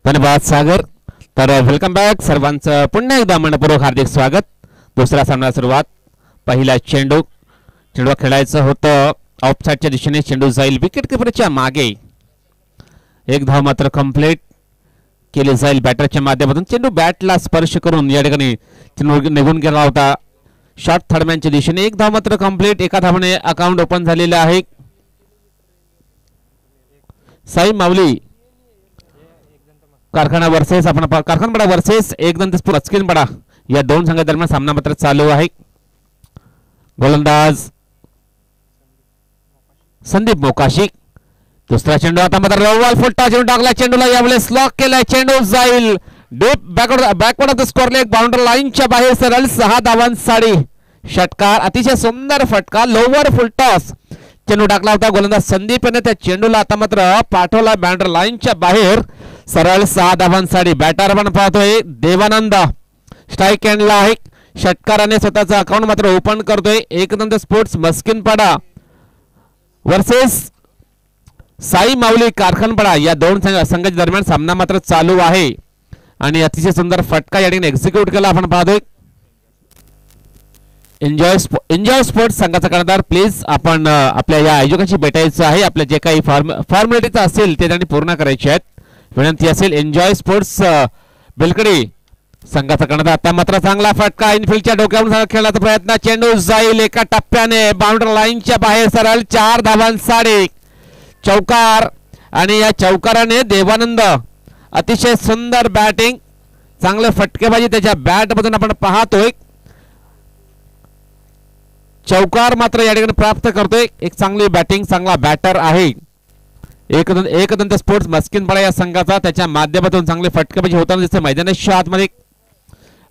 धन्यवाद सागर. तर welcome back सर्वांचं पुन्हा एकदा मनपूर्वक हार्दिक स्वागत. दुसरा सामना सुरुवात. पहिला चेंडू खेळायचं होतं ऑफसाइडच्या दिशेने. चेंडू जाईल विकेट किपरच्या मागे. एक धाव मात्र कंप्लीट केली जाईल बॅटरच्या माध्यमातून. चेंडू बॅटला स्पर्श करून या ठिकाणी चेंडू निघून गेला होता शॉर्ट थर्डमॅनच्या दिशेने. एक धाव मात्र कंप्लीट. एका धावाने अकाउंट ओपन झालेलं आहे. साई माऊली कारखाना वर्सेस कारखानपाडा वर्सेस एकदंतस्पूर अचकिनपाडा या दोन संघादरम्यान सामना मात्र चालू आहे. गोलंदाज संदीप मोकाशी. दुसरा चेंडू आता मात्र रववाल फुलटा चेंडू टाकला. चेंडूला यावेळेस लॉक केलाय. चेंडू जाईल deep backward of the score leg. Boundary लाईनच्या बाहेर सरळ 6 धावांसाठी षटकार. अतिशय सुंदर फटका. लोवर फुल टॉस चेंडू टाकला होता गोलंदाज संदीप याने. त्या चेंडूला आता मात्र पाठवला बाउंड्री लाईनच्या बाहेर सरळ 6 धावांसाठी. बॅटर आपण पाहतोय देवानंद स्ट्राईक एंडला आहे. षटकाराने स्वतःचा अकाउंट मात्र ओपन करतोय. एकदंत स्पोर्ट्स मस्किनपाडा वर्सेस साई माऊली कारखानपाडा या दोन संघाच्या दरम्यान सामना मात्र चालू आहे आणि अतिशय सुंदर फटका या ठिकाणी एक्झिक्यूट केला आपण पाहतोय. एन्जॉय स्पोर्ट्स संघाचा कर्णधार प्लीज आपण आपल्या या आयोजकांशी भेटायचं आहे. आपल्या जे काही फॉर्मॅलिटीज असेल ते त्यांनी पूर्ण करायचे आहेत विनंती असेल. एन्जॉय स्पोर्ट्स बेलकडी संघाचा कर्णधार. आता मात्र चांगला फटका इनफिल्डच्या डोक्यावरून खेळण्याचा प्रयत्न. चेंडू जाईल एका टप्प्याने बाउंड्री लाईनच्या बाहेर सरळ 4 धावांसाठी चौकार. आणि या चौकाराने देवानंद अतिशय सुंदर बॅटिंग चांगले फटकेबाजी त्याच्या बॅट मधून आपण पाहतोय. चौकार मात्र या ठिकाणी प्राप्त करतोय. एक चांगली बॅटिंग चांगला बॅटर आहे एकदंत स्पोर्ट्स मस्किनपाडा या संघाचा. त्याच्या माध्यमातून चांगले फटकेबाजी होताना दिसते मैदानाच्या आतमध्ये.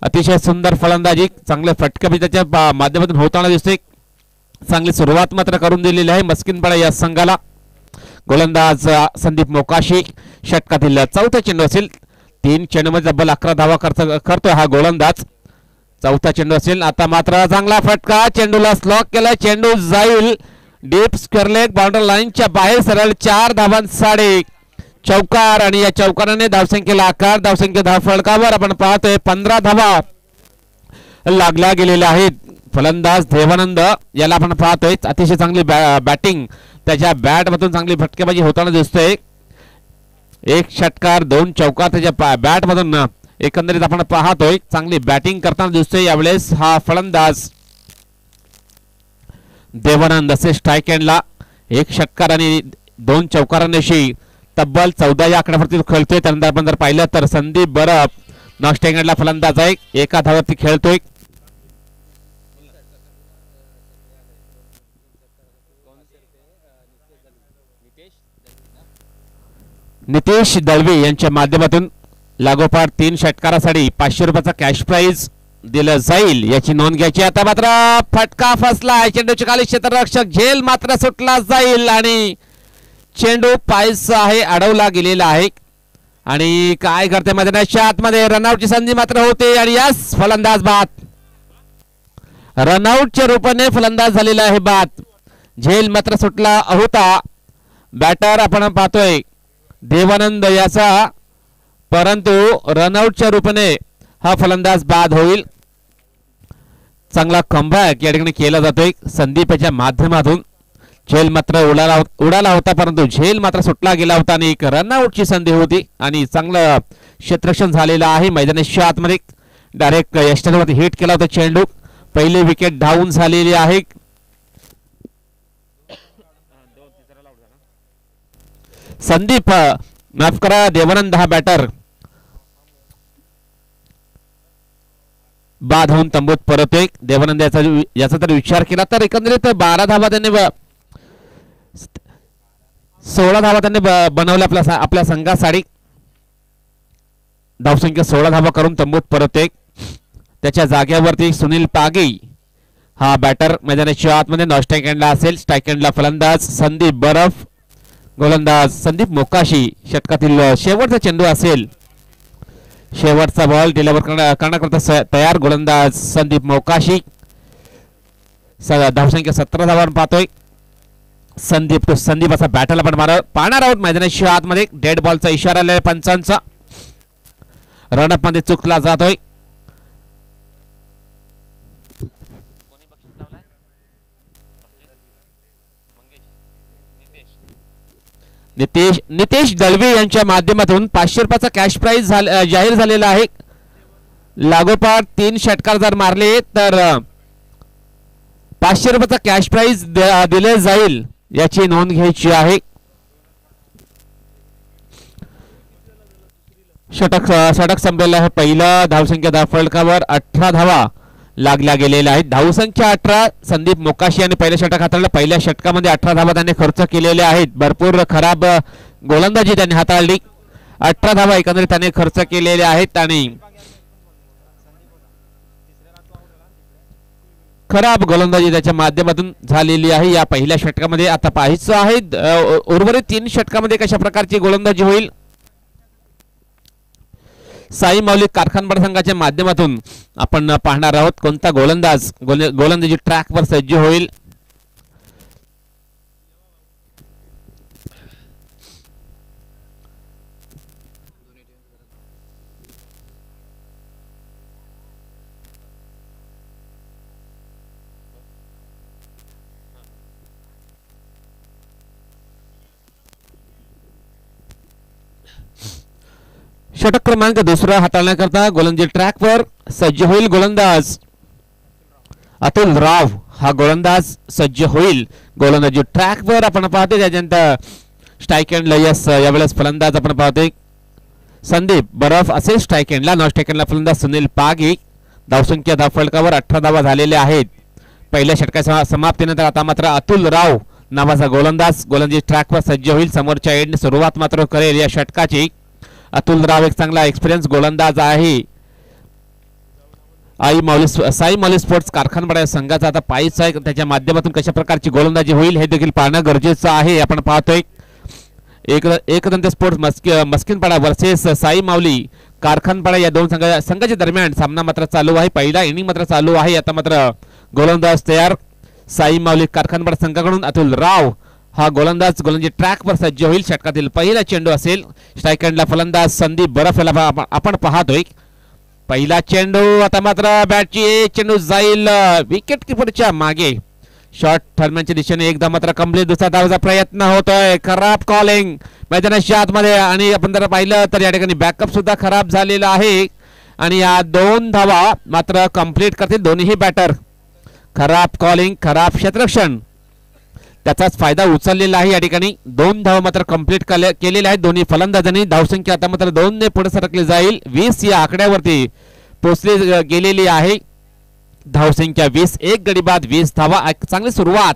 अतिशय सुंदर फलंदाजी चांगले फटकेबाजी त्याच्या माध्यमातून होताना दिसते. चांगली सुरुवात मात्र करून दिलेली आहे मस्किनपाडा या संघाला. गोलंदाज संदीप मोकाशी षटकातील चौथा चेंडू असेल. 3 चेंडूमध्ये तब्बल 11 धावा करतोय हा गोलंदाज. चौथा चेंडू असेल. आता मात्र चांगला फटका. चेंडूला स्लॉक केलाय. चेंडू जाईल डीप स्क्वेअर लेग बाउंड्री लाईनच्या बाहेर सरळ 4 धावांसाठी चौकार. आणि या चौकाराने धावसंख्येला आकार. धावसंख्या धाव फलकावर आपण पाहतोय 15 धावा लागल्या गेलेल्या आहेत. फलंदाज देवानंद याला आपण पाहतोय अतिशय चांगली बॅटिंग त्याच्या बॅट मधून चांगली फटकेबाजी होताना दिसतोय. 1 षटकार 2 चौकार त्याच्या बॅट मधून एकंदरीत आपण पाहतोय चांगली बॅटिंग करताना दिसतोय यावेळेस हा फलंदाज देवानंद. असे स्ट्राईक एंडला 1 षटकार आणि 2 चौकारांशी तब्बल 14 या आकड्यावरती खेळतोय. त्यानंतर आपण जर पाहिलं तर संदीप बरफ नॉस्टिंग एंडला फलंदाज आहे. एका धावावरती खेळतोय. नितेश दळवी यांच्या माध्यमातून लागोपाठ 3 षटकारासाठी 500 रुपयाचा कॅश प्राइज दिलं जाईल याची नोंद घ्यायची. आता मात्र फटका फसला. चेंडूच्या खाली क्षेत्ररक्षक झेल मात्र सुटला जाईल आणि चेंडू पायचा आहे अडवला गेलेला आहे. आणि काय करते मैदानाच्या आतमध्ये रनआउटची संधी मात्र होते आणि यस फलंदाज बाद. रनआउटच्या रूपाने फलंदाज झालेला आहे बाद. झेल मात्र सुटला होता. बॅटर आपण पाहतोय देवानंद याचा परंतु रनआउटच्या रूपाने हा फलंदाज बाद होईल. चांगला कमबॅक या ठिकाणी केला जातोय संदीपच्या माध्यमातून. झेल मात्र उडाला होता परंतु झेल मात्र सुटला गेला होता आणि एक रनआउटची संधी होती आणि चांगलं क्षेत्ररक्षण झालेलं आहे मैदानाच्या आतमध्ये. डायरेक्ट यष्टरवरती हिट केला होता चेंडू. पहिली विकेट डाऊन झालेली आहे. संदीप माफ करा देवानंद हा बॅटर बाद होऊन तंबूत परतोय. देवानंद याचा जर विचार केला तर एकंदरीत 12 धावा त्यांनी 16 धावा त्यांनी बनवल्या आपल्या संघासाठी. धावसंख्या 16 धावा करून तंबूत परतोय. त्याच्या जागेवरती सुनील पागे हा बॅटर मैदानाच्या आतमध्ये नॉस्ट्राईक एंडला असेल. स्ट्राईक एंडला फलंदाज संदीप बरफ. गोलंदाज संदीप मोकाशी. षटकातील शेवटचा चेंडू असेल. शेवटचा बॉल डिलिव्हर करण्याकरता तयार गोलंदाज संदीप मोकाशी. धावसंख्या 17 धावांवर पाहतोय. संदीप असा बॅटरला पण पाहणार आहोत मैदानाच्या आतमध्ये. डेड बॉलचा इशारा आलेला पंचांचा. रनअप मध्ये चुकला जातोय. नितेश दळवी यांच्या माध्यमातून 500 रुपयाचा कॅश प्राइज जाहीर झालेला आहे. लागोपाठ 3 षटकार जर मारले तर 500 रुपयाचा कॅश प्राइज दिले जाईल याची नोंद घ्यायची आहे. षटक संपलेलं आहे. पहिला धावसंख्या फलकावर 18 धावा लागल्या गेलेल्या आहेत. धावसंख्या 18. संदीप मोकाशी यांनी पहिलं षटक हाताळलं. पहिल्या षटकामध्ये 18 धावा त्याने खर्च केलेल्या आहेत. भरपूर खराब गोलंदाजी त्यांनी हाताळली. 18 धावा एकंदरीत त्याने खर्च केलेल्या आहेत आणि खराब गोलंदाजी त्याच्या माध्यमातून झालेली आहे या पहिल्या षटकामध्ये. आता पाहायचं आहे उर्वरित 3 षटकामध्ये कशा प्रकारची गोलंदाजी होईल. साई मौलिक कारखानपाडा संघाच्या माध्यमातून आपण पाहणार आहोत कोणता गोलंदाजी ट्रॅकवर सज्ज होईल. षटक क्रमांक 2 हाताळण्याकरता गोलंदाजी ट्रॅकवर सज्ज होईल गोलंदाज अतुल राव. हा गोलंदाज सज्ज होईल गोलंदाजी ट्रॅकवर. आपण पाहतोय त्याच्यानंतर स्ट्राईक एंडला यावेळेस फलंदाज आपण पाहतोय संदीप बरफ असेल स्ट्राईक एंडला. नॉन स्ट्राईक एंडला फलंदाज सुनील पागी. धावसंख्या धावफलकावर 18 धावा झालेल्या आहेत. पहिल्या षटकाच्या समाप्तीनंतर आता मात्र अतुल राव नावाचा गोलंदाजी ट्रॅकवर सज्ज होईल. समोरच्या एंड सुरुवात मात्र करेल या षटकाची. अतुल राव एक चांगला एक्सपिरियन्स गोलंदाज आहे. साई मौली स्पोर्ट्स कारखानपाडा संघाचा आता पाहिजे आहे त्याच्या माध्यमातून कशा प्रकारची गोलंदाजी होईल हे देखील पाहणं गरजेचं आहे. आपण पाहतोय एकदंत स्पोर्ट्स मस्किनपाडा वर्सेस साई मौली कारखानपाडा या दोन संघाच्या दरम्यान सामना मात्र चालू आहे. पहिला इनिंग मात्र चालू आहे. आता मात्र गोलंदाज तयार. साई मौली कारखानपाडा संघाकडून अतुल राव हा गोलंदाजी ट्रॅकवर सज्ज होईल. षटकातील पहिला चेंडू असेल. स्ट्राईक एंडला फलंदाज संदीप बरफ याला आपण पाहतोय. पहिला चेंडू आता मात्र बॅटची चेंडू जाईल विकेट किपरच्या मागे. शॉर्ट ठरण्याच्या दिशेने एकदा मात्र कंप्लीट. दुसरा धावाचा प्रयत्न होतोय. खराब कॉलिंग मैदानाच्या आतमध्ये आणि आपण जर पाहिलं तर या ठिकाणी बॅकअप सुद्धा खराब झालेला आहे आणि या 2 धावा मात्र कंप्लीट करतील दोन्ही बॅटर. खराब कॉलिंग खराब क्षेत्ररक्षण त्याचाच फायदा उचललेला आहे. या ठिकाणी 2 धावा मात्र कंप्लीट केलेल्या आहेत दोन्ही फलंदाजांनी. धावसंख्या आता मात्र 2 ने पुढे सरकली जाईल. 20 या आकड्यावरती पोहोचली गेलेली आहे. धावसंख्या 20. एक गडी बाद 20 धावा. चांगली सुरुवात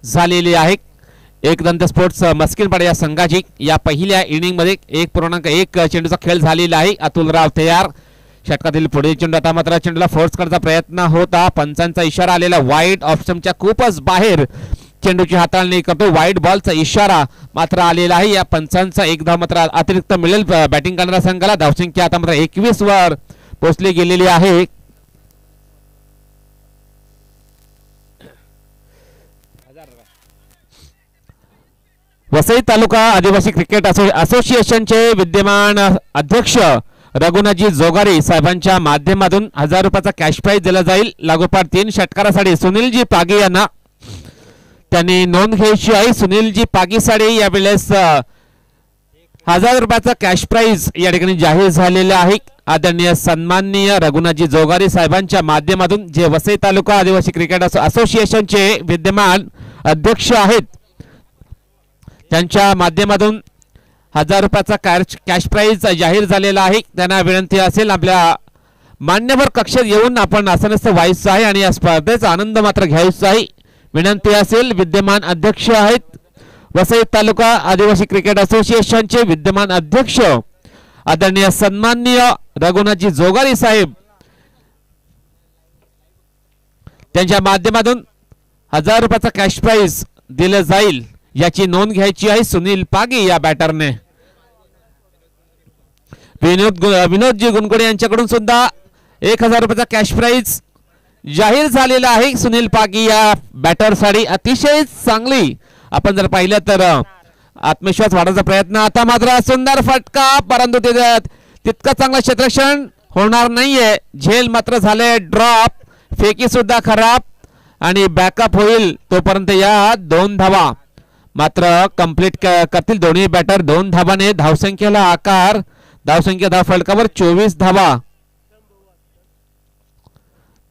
झालेली आहे एकदंत स्पोर्ट्स मस्किनपाडा या संघाची. या पहिल्या इनिंग मध्ये 1.1 चेंडूचा खेळ झालेला आहे. अतुल राव तयार. षटकातील पुढील चेंडू आता मात्र चेंडूला फोर्स करण्याचा प्रयत्न होता. पंचांचा इशारा आलेला वाईड ऑप्शनच्या खूपच बाहेर चेंडूची हाताळणी करतो. वाईड बॉलचा इशारा मात्र आलेला आहे. या पंचांचा एक धाव मात्र अतिरिक्त मिळेल बॅटिंग करणाऱ्या संघाला. धावसंख्या आता मात्र 21 वर पोहोचली गेलेली आहे. वसई तालुका आदिवासी क्रिकेट असोसिएशनचे विद्यमान अध्यक्ष रघुनाथजी जोगारी साहेबांच्या माध्यमातून 1000 रुपयाचा कॅश प्राइज दिला जाईल. लागोपाठ 3 षटकारासाठी सुनीलजी पागी यांना त्यांनी नोंद घ्यायची आहे. सुनीलजी पागीसाठी यावेळेस 1000 रुपयाचा कॅश प्राइज या ठिकाणी जाहीर झालेला आहे. आदरणीय सन्माननीय रघुनाथजी जोगारी साहेबांच्या माध्यमातून जे वसई तालुका आदिवासी क्रिकेट असोसिएशनचे विद्यमान अध्यक्ष आहेत त्यांच्या माध्यमातून 1000 रुपयाचा कॅश प्राइज जाहीर झालेला आहे. त्यांना विनंती असेल आपल्या मान्यवर कक्षेत येऊन आपण आसनस्थ व्हायचं आहे आणि या स्पर्धेचा आनंद मात्र घ्यायचा आहे. विनंती असेल. विद्यमान अध्यक्ष आहेत वसई तालुका आदिवासी क्रिकेट असोसिएशनचे विद्यमान अध्यक्ष आदरणीय सन्माननीय रघुनाथजी जोगारी साहेब त्यांच्या माध्यमातून 1000 रुपयाचा कॅश प्राइज दिले जाईल याची नोंद घ्यायची आहे. सुनील पागी या बॅटरने. विनोदजी गुनगुडे यांच्याकडून सुद्धा 1000 रुपयाचा कॅश प्राइज जाहीर झालेला आहे. सुनील पागी या बॅटरसाठी अतिशय चांगली आपण जर पाहिलं तर आत्मविश्वास वाढवण्याचा प्रयत्न. आता मात्र सुंदर फटका परंतु तितका चांगला क्षेत्ररक्षण होणार नाहीये. झेल मात्र झाले ड्रॉप, फेकी सुद्धा खराब आणि बॅकअप होईल तोपर्यंत या 2 धावा मात्र कंप्लीट करतील दोन्ही बॅटर. 2 धावाने धावसंख्येला आकार. धावसंख्या धाव फलकावर 24 धावा.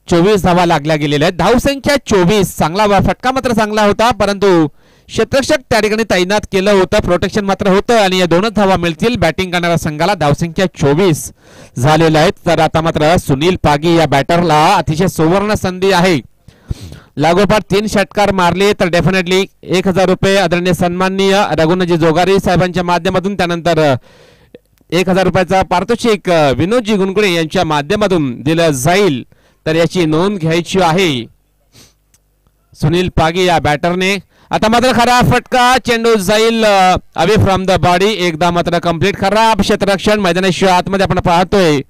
24 धावा लागल्या गेलेल्या आहेत. धावसंख्या 24. चांगला फटका मात्र चांगला होता, परंतु क्षेत्ररक्षक त्या ठिकाणी तैनात केलं होतं, प्रोटेक्शन मात्र होतं आणि या 2 धावा मिळतील बॅटिंग करणाऱ्या संघाला. धावसंख्या 24 झालेल्या आहेत. तर आता मात्र सुनील पागी या बॅटरला अतिशय सुवर्ण संधी आहे. लागोपाठ 3 षटकार मारले तर डेफिनेटली 1000 रुपये आदरणीय सन्माननीय रघुनाथजी जोगारी साहेबांच्या माध्यमातून, त्यानंतर 1000 रुपयाचा पारितोषिक विनोदजी गुणगुणे यांच्या माध्यमातून दिलं जाईल. तर याची नोंद घ्यायची आहे सुनील पागी या बॅटरने. आता मात्र खराब फटका, चेंडू जाईल अवे फ्रॉम द बॉडी. एकदा मात्र कंप्लीट खराब क्षेत्ररक्षण मैदानाच्या आतमध्ये आपण पाहतोय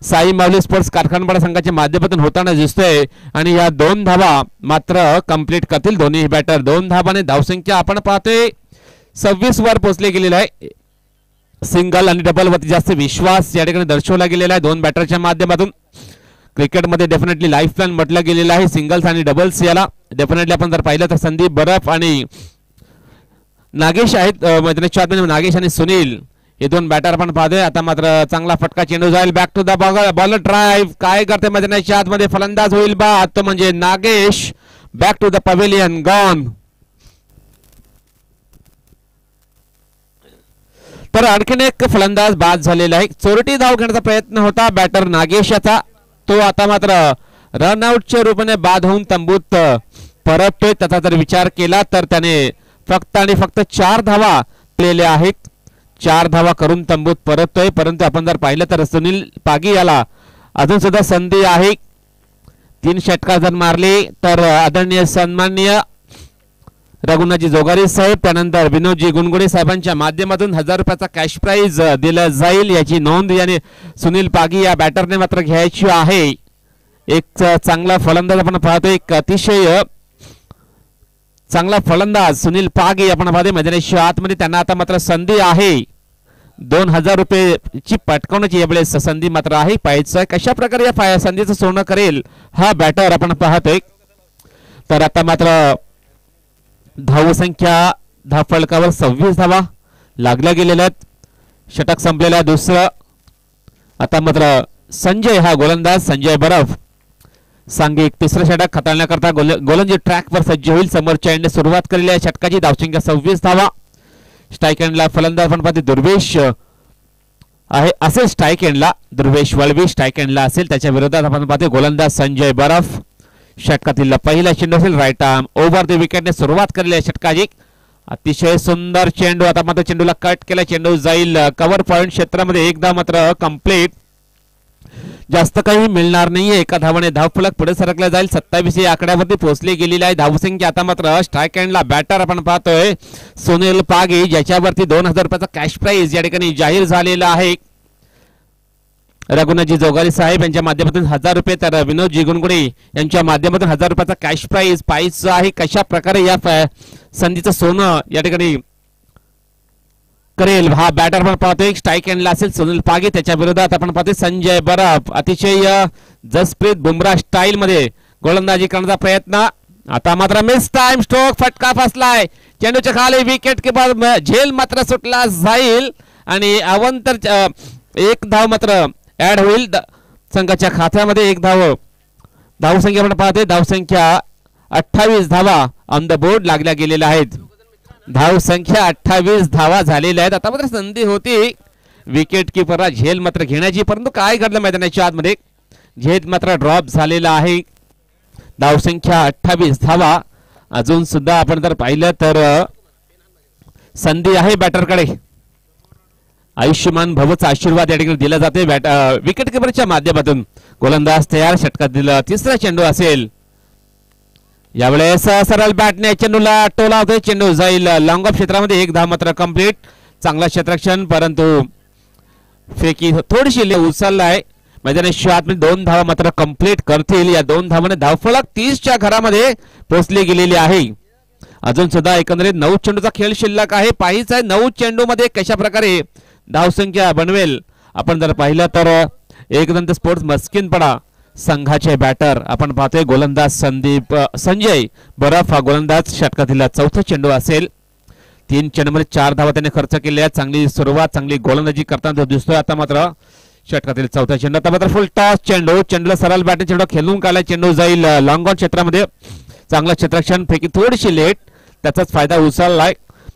साई माऊली स्पोर्ट्स कारखानपाडा संघाच्या माध्यमातून होताना दिसतोय आणि या 2 धावा मात्र कंप्लीट करतील दोन्ही बॅटर. 2 धावाने धावसंख्या आपण पाहतोय 26 वर पोहोचले गेलेला आहे. सिंगल आणि डबल वरती जास्त विश्वास या ठिकाणी दर्शवला गेलेला आहे 2 बॅटरच्या माध्यमातून. क्रिकेटमध्ये डेफिनेटली लाईफ प्लॅन म्हटलं गेलेलं आहे सिंगल्स आणि डबल्स याला. डेफिनेटली आपण जर पाहिलं तर संदीप बरफ आणि नागेश आहेत मैदानाच्या आतमध्ये. नागेश आणि सुनील हे 2 बॅटर आपण पाहतोय. आता मात्र चांगला फटका, चेंडू जाईल back to the bowler drive. काय करते मैदानाच्या आतमध्ये फलंदाज होईल बाद, तो म्हणजे Nagesh. Back to the pavilion, gone. तर आणखीन एक फलंदाज बाद झालेला आहे. चोरटी धाव घेण्याचा प्रयत्न होता बॅटर नागेशाचा, तो आता मात्र रनआउटच्या रूपाने बाद होऊन तंबूत परततोय. त्याचा जर विचार केला तर त्याने फक्त आणि फक्त 4 धावा केलेल्या आहेत. 4 धावा करून तंबूत परततोय. परंतु आपण जर पाहिलं तर सुनील पागी याला अजून सुद्धा संधी आहे. 3 षटकार जर मारले तर आदरणीय सन्माननीय रघुनाथजी जोगारी साहेब, त्यानंतर विनोदजी गुणगुणे साहेबांच्या माध्यमातून 1000 रुपयाचा कॅश प्राइज दिला जाईल. याची नोंद याने सुनील पागी या बॅटरने मात्र घ्यायची आहे. एक चांगला फलंदाज आपण पाहतोय, एक अतिशय चांगला फलंदाज सुनील पागी आपण पाहतोय मैदानाच्या आतमध्ये. त्यांना आता मात्र संधी आहे 2000 रुपयाची पटकावण्याची यावेळेस संधी मात्र आहे. पाहायचं कशा प्रकारे या संधीचं सोनं करेल हा बॅटर आपण पाहतोय. तर आता मात्र धावसंख्या धाव फलकावर 26 धावा लागल्या गेलेल्या आहेत. षटक संपलेला दुसरं. आता मात्र संजय हा गोलंदाज संजय बरफ सांघिक 3रं षटक हाताळण्याकरता गोलंदाजी ट्रॅकवर सज्ज होईल. समोरच्या एंडने सुरुवात केलेली आहे षटकाची. धावसंख्या 26 धावा. स्ट्राईक एंडला फलंदाज आपण पाहतो दुर्वेश आहे, असेल स्ट्राईक एंडला दुर्वेश वळवी स्ट्राईक एंडला असेल. त्याच्या विरोधात आपण पाहतो गोलंदाज संजय बरफ. षटकातील पहिला चेंडू असेल राईट आर्म ओव्हर द विकेटने सुरुवात केलेली आहे षटकाची. अतिशय सुंदर चेंडू. आता मात्र चेंडूला कट केला, चेंडू जाईल कव्हर पॉइंट क्षेत्रामध्ये. एकदा मात्र कंप्लीट. जास्त काही मिळणार नाहीये. 1 धावाने धावफलक पुढे सरकला जाईल. 27 या आकड्यावरती पोहोचली गेलेली आहे धावसंख्या. आता मात्र स्ट्राईक एंडला बॅटर आपण पाहतोय सुनील पागी, ज्याच्यावरती 2000 रुपयाचा कॅश प्राइज या ठिकाणी जाहीर झालेला आहे. रघुनाथजी जोगारी साहेब यांच्या माध्यमातून 1000 रुपये, तर विनोदजी गुणगुणे यांच्या माध्यमातून 1000 रुपयाचा कॅश प्राइज पाहायचं आहे. कशा प्रकारे या संधीचं सोनं या ठिकाणी करेल हा बॅटर आपण पाहतोय. स्ट्राईक एंडला असेल सुनील पागी, त्याच्या विरोधात आपण पाहतोय संजय बरफ. अतिशय जसप्रीत बुमराह स्टाईल मध्ये गोलंदाजी करण्याचा प्रयत्न. आता मात्र मिस टाइम स्ट्रोक, फटका फसलाय चेंडूच्या खाली. विकेट किपर झेल मात्र सुटला जाईल आणि अवंतर 1 धाव मात्र ऍड होईल संघाच्या खात्यामध्ये. 1 धावसंख्या आपण पाहतोय. धावसंख्या 28 धावा ऑन द बोर्ड लागल्या गेलेल्या आहेत. धावसंख्या 28 धावा झालेल्या आहेत. आता मात्र संधी होती विकेट किपरला झेल मात्र घेण्याची, परंतु काय घडलं मैदानाच्या आतमध्ये झेल मात्र ड्रॉप झालेला आहे. धावसंख्या 28 धावा. अजून सुद्धा आपण जर पाहिलं तर संधी आहे बॅटरकडे. आयुष्यमान भवचा आशीर्वाद या ठिकाणी दिला जाते विकेट किपरच्या माध्यमातून. गोलंदाज तयार. षटकातील 3रा चेंडू असेल. यावेळेस सरळ बॅटने चेंडूला टोला होतोय. चेंडू जाईल लॉंग ऑफ क्षेत्रामध्ये. 1 धाव मात्र कंप्लीट. चांगला क्षेत्ररक्षण, परंतु फेकी थोडीशी उचललाय मैदानाच्या आतमध्ये. 2 धावा मात्र कंप्लीट करतील. या 2 धावाने धावफलक 30च्या घरामध्ये पोहोचली गेलेली आहे. अजून सुद्धा एकंदरीत 9 चेंडूचा खेळ शिल्लक आहे. पाहिजे 9 चेंडू मध्ये कशा प्रकारे धावसंख्या बनवेल आपण जर पाहिलं तर एकदंत स्पोर्ट्स मस्किनपडा संघाचे बॅटर आपण पाहतोय गोलंदाज संजय बरफ हा गोलंदाज षटकातील चौथा चेंडू असेल. 3 चेंडूमध्ये 4 धावा त्याने खर्च केल्या. चांगली सुरुवात चांगली गोलंदाजी करताना दिसतोय. आता मात्र षटकातील चौथा चेंडू. आता मात्र फुल टॉस चेंडूला सरळ बॅटिंग चेंडू खेळून काढला. चेंडू जाईल लॉंग ऑन क्षेत्रामध्ये. चांगला क्षेत्ररक्षण फेकी थोडीशी लेट त्याचाच फायदा उचललाय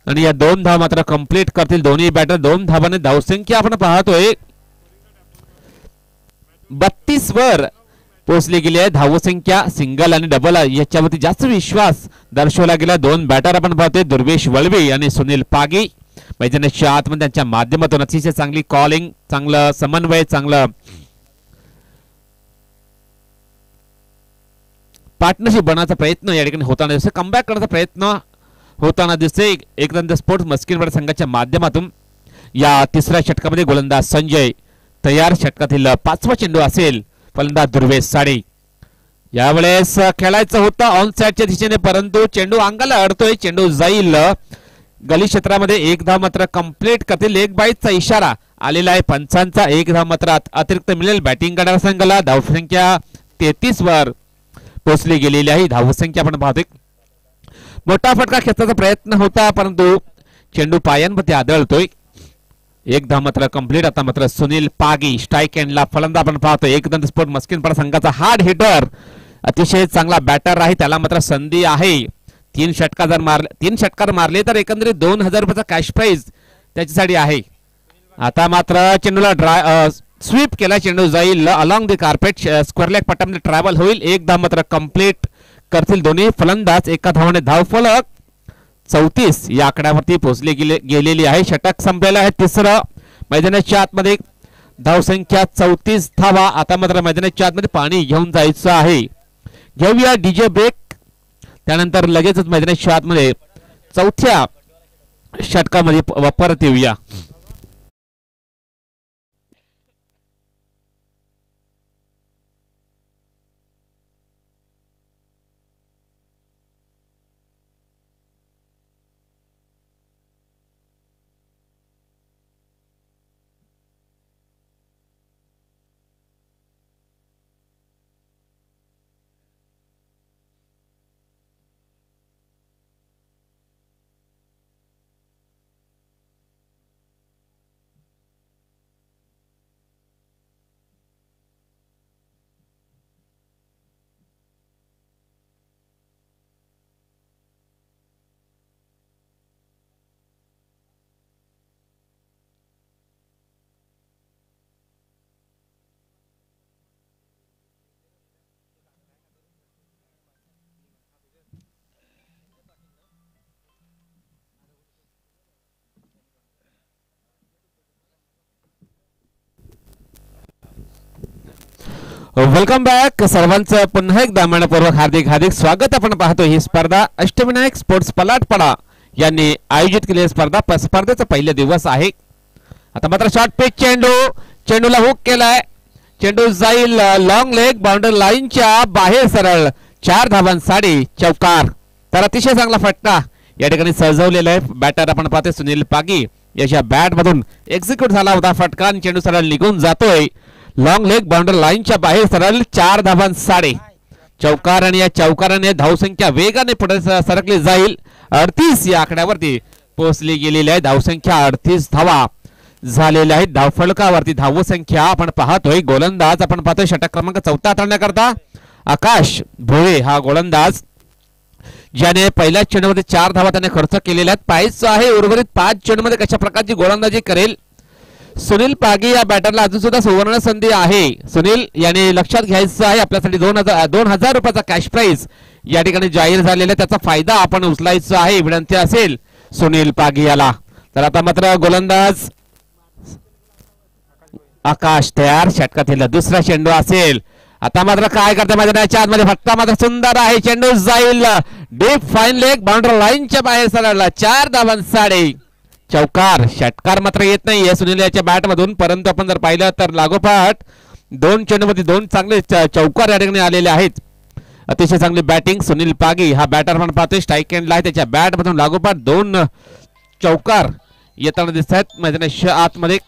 आणि या 2 धावा मात्र कंप्लीट करतील दोन्ही बॅटर. 2 धावाने धावसंख्या आपण पाहतोय 32 वर पोहोचली गेली आहे. धावसंख्या सिंगल आणि डबल याच्यावरती जास्त विश्वास दर्शवला गेला. 2 बॅटर आपण पाहतोय दुर्वेश वळवी आणि सुनील पागी. मैदानाच्या आतमध्ये त्यांच्या माध्यमातून अतिशय चांगली कॉलिंग चांगलं समन्वय चांगलं पार्टनरशिप बनवण्याचा प्रयत्न या ठिकाणी होताना दिसतोय. कमबॅक करण्याचा प्रयत्न होताना दिसतोय एकदंत स्पोर्ट्स मस्किनपडा संघाच्या माध्यमातून. या तिसऱ्या षटकामध्ये गोलंदाज संजय तयार. षटकातील 5वा चेंडू असेल. फलंदाज दुर्वेश साडी. यावेळेस खेळायचं होतं ऑन साइडच्या दिशेने परंतु चेंडू अंगाला अडतोय. चेंडू जाईल गली क्षेत्रामध्ये. 1 धाव मात्र कंप्लीट करतील. लेग बाईटचा इशारा आलेला आहे पंचांचा. 1 धाव मात्र अतिरिक्त मिळेल बॅटिंग करणाऱ्या संघाला. धावसंख्या 33 वर पोहोचली गेलेली आहे. धावसंख्या आपण पाहतोय मोठा फटका खेचण्याचा प्रयत्न होता परंतु चेंडू पायांमध्ये आदळतोय. 1 धाव मात्र कंप्लीट. आता मात्र सुनील पागी स्ट्राईक एंडला फलंदाज आपण पाहतो. एकदंत स्पोर्ट मस्किनपडा संघाचा हार्ड हिटर अतिशय चांगला बॅटर आहे. त्याला मात्र संधी आहे. 3 षटकार मारले तर एकंदरीत 2000 रुपयाचा कॅश प्राइज त्याच्यासाठी आहे. आता मात्र चेंडूला स्वीप केला. चेंडू जाईल along the carpet square leg पट्ट्यामध्ये ट्रॅव्हल होईल. 1 धाव मात्र कंप्लीट करतील दोन्ही फलंदाज. 1 धावाने धावफलक 34 या आकड्यावरती पोहोचली गेलेली आहे. षटक संपलेलं आहे. तिसरं मैदानाच्या आतमध्ये धावसंख्या 34 धावा. आता मात्र मैदानाच्या आतमध्ये पाणी घेऊन जायचं आहे. घेऊया डीजे ब्रेक. त्यानंतर लगेचच मैदानाच्या आतमध्ये चौथ्या षटकामध्ये परत येऊया. Welcome back. सर्वांचं पुन्हा एकदा मनपूर्वक हार्दिक स्वागत. आपण पाहतो ही स्पर्धा अष्टविनायक स्पोर्ट्स पलाटपाडा यांनी आयोजित केलेली स्पर्धा. स्पर्धेचा पहिला दिवस आहे. आता मात्र शॉर्ट पिच चेंडूला हुक केलाय. चेंडू जाईल लॉंग लेग बाउंड्री लाईनच्या बाहेर सरळ. 4 धावांसाठी चौकार. तर अतिशय चांगला फटका या ठिकाणी सजवलेला आहे. बॅटर आपण पाहतोय सुनील पागी याच्या बॅट मधून एक्झिक्यूट झाला होता फटका आणि चेंडू सरळ निघून जातोय लॉंग लेग बाउंड्री लाईनच्या बाहेर सरळ. 4 धावांसाठी चौकार आणि या चौकाराने धावसंख्या वेगाने पुढे सरकली जाईल. 38 या आकड्यावरती पोहोचली गेलेली आहे. धावसंख्या 38 धावा झालेल्या आहेत. धावफलकावरती धावसंख्या आपण पाहतोय. गोलंदाज आपण पाहतोय षटक क्रमांक 4 हाताळण्याकरता आकाश भोळे हा गोलंदाज ज्याने पहिल्या चेंडूमध्ये 4 धावा त्याने खर्च केलेल्या आहेत. पाहायचं आहे उर्वरित 5 चेंडूमध्ये कशा प्रकारची गोलंदाजी करेल. सुनील पागी या बॅटरला अजून सुद्धा सुवर्ण संधी आहे. सुनील याने लक्षात घ्यायचं आहे आपल्यासाठी 2000 रुपयाचा कॅश प्राइज या ठिकाणी जाहीर झालेला. त्याचा फायदा आपण उचलायचा आहे. विनंती असेल सुनील पागी याला. तर आता मात्र गोलंदाज आकाश तयार. षटकातील दुसरा चेंडू असेल. आता मात्र काय करते मैदानाच्या आतमध्ये फटका मात्र सुंदर आहे. चेंडू जाईल डीप फाईन लेग बाउंड्री लाईनच्या बाहेर सरळला. 4 धावांसाठी चौकार. षटकार मात्र येत नाहीये सुनील याच्या बॅट मधून परंतु आपण जर पाहिलं तर लागोपाठ 2 चेंडूमध्ये 2 चांगले चौकार या ठिकाणी आलेले आहेत. अतिशय चांगली बॅटिंग सुनील पागी हा बॅटर आपण पाहतोय. स्ट्राईक एंडला आहे. त्याच्या बॅट मधून लागोपाठ 2 चौकार येताना दिसत आहेत मैदानाच्या आतमध्ये.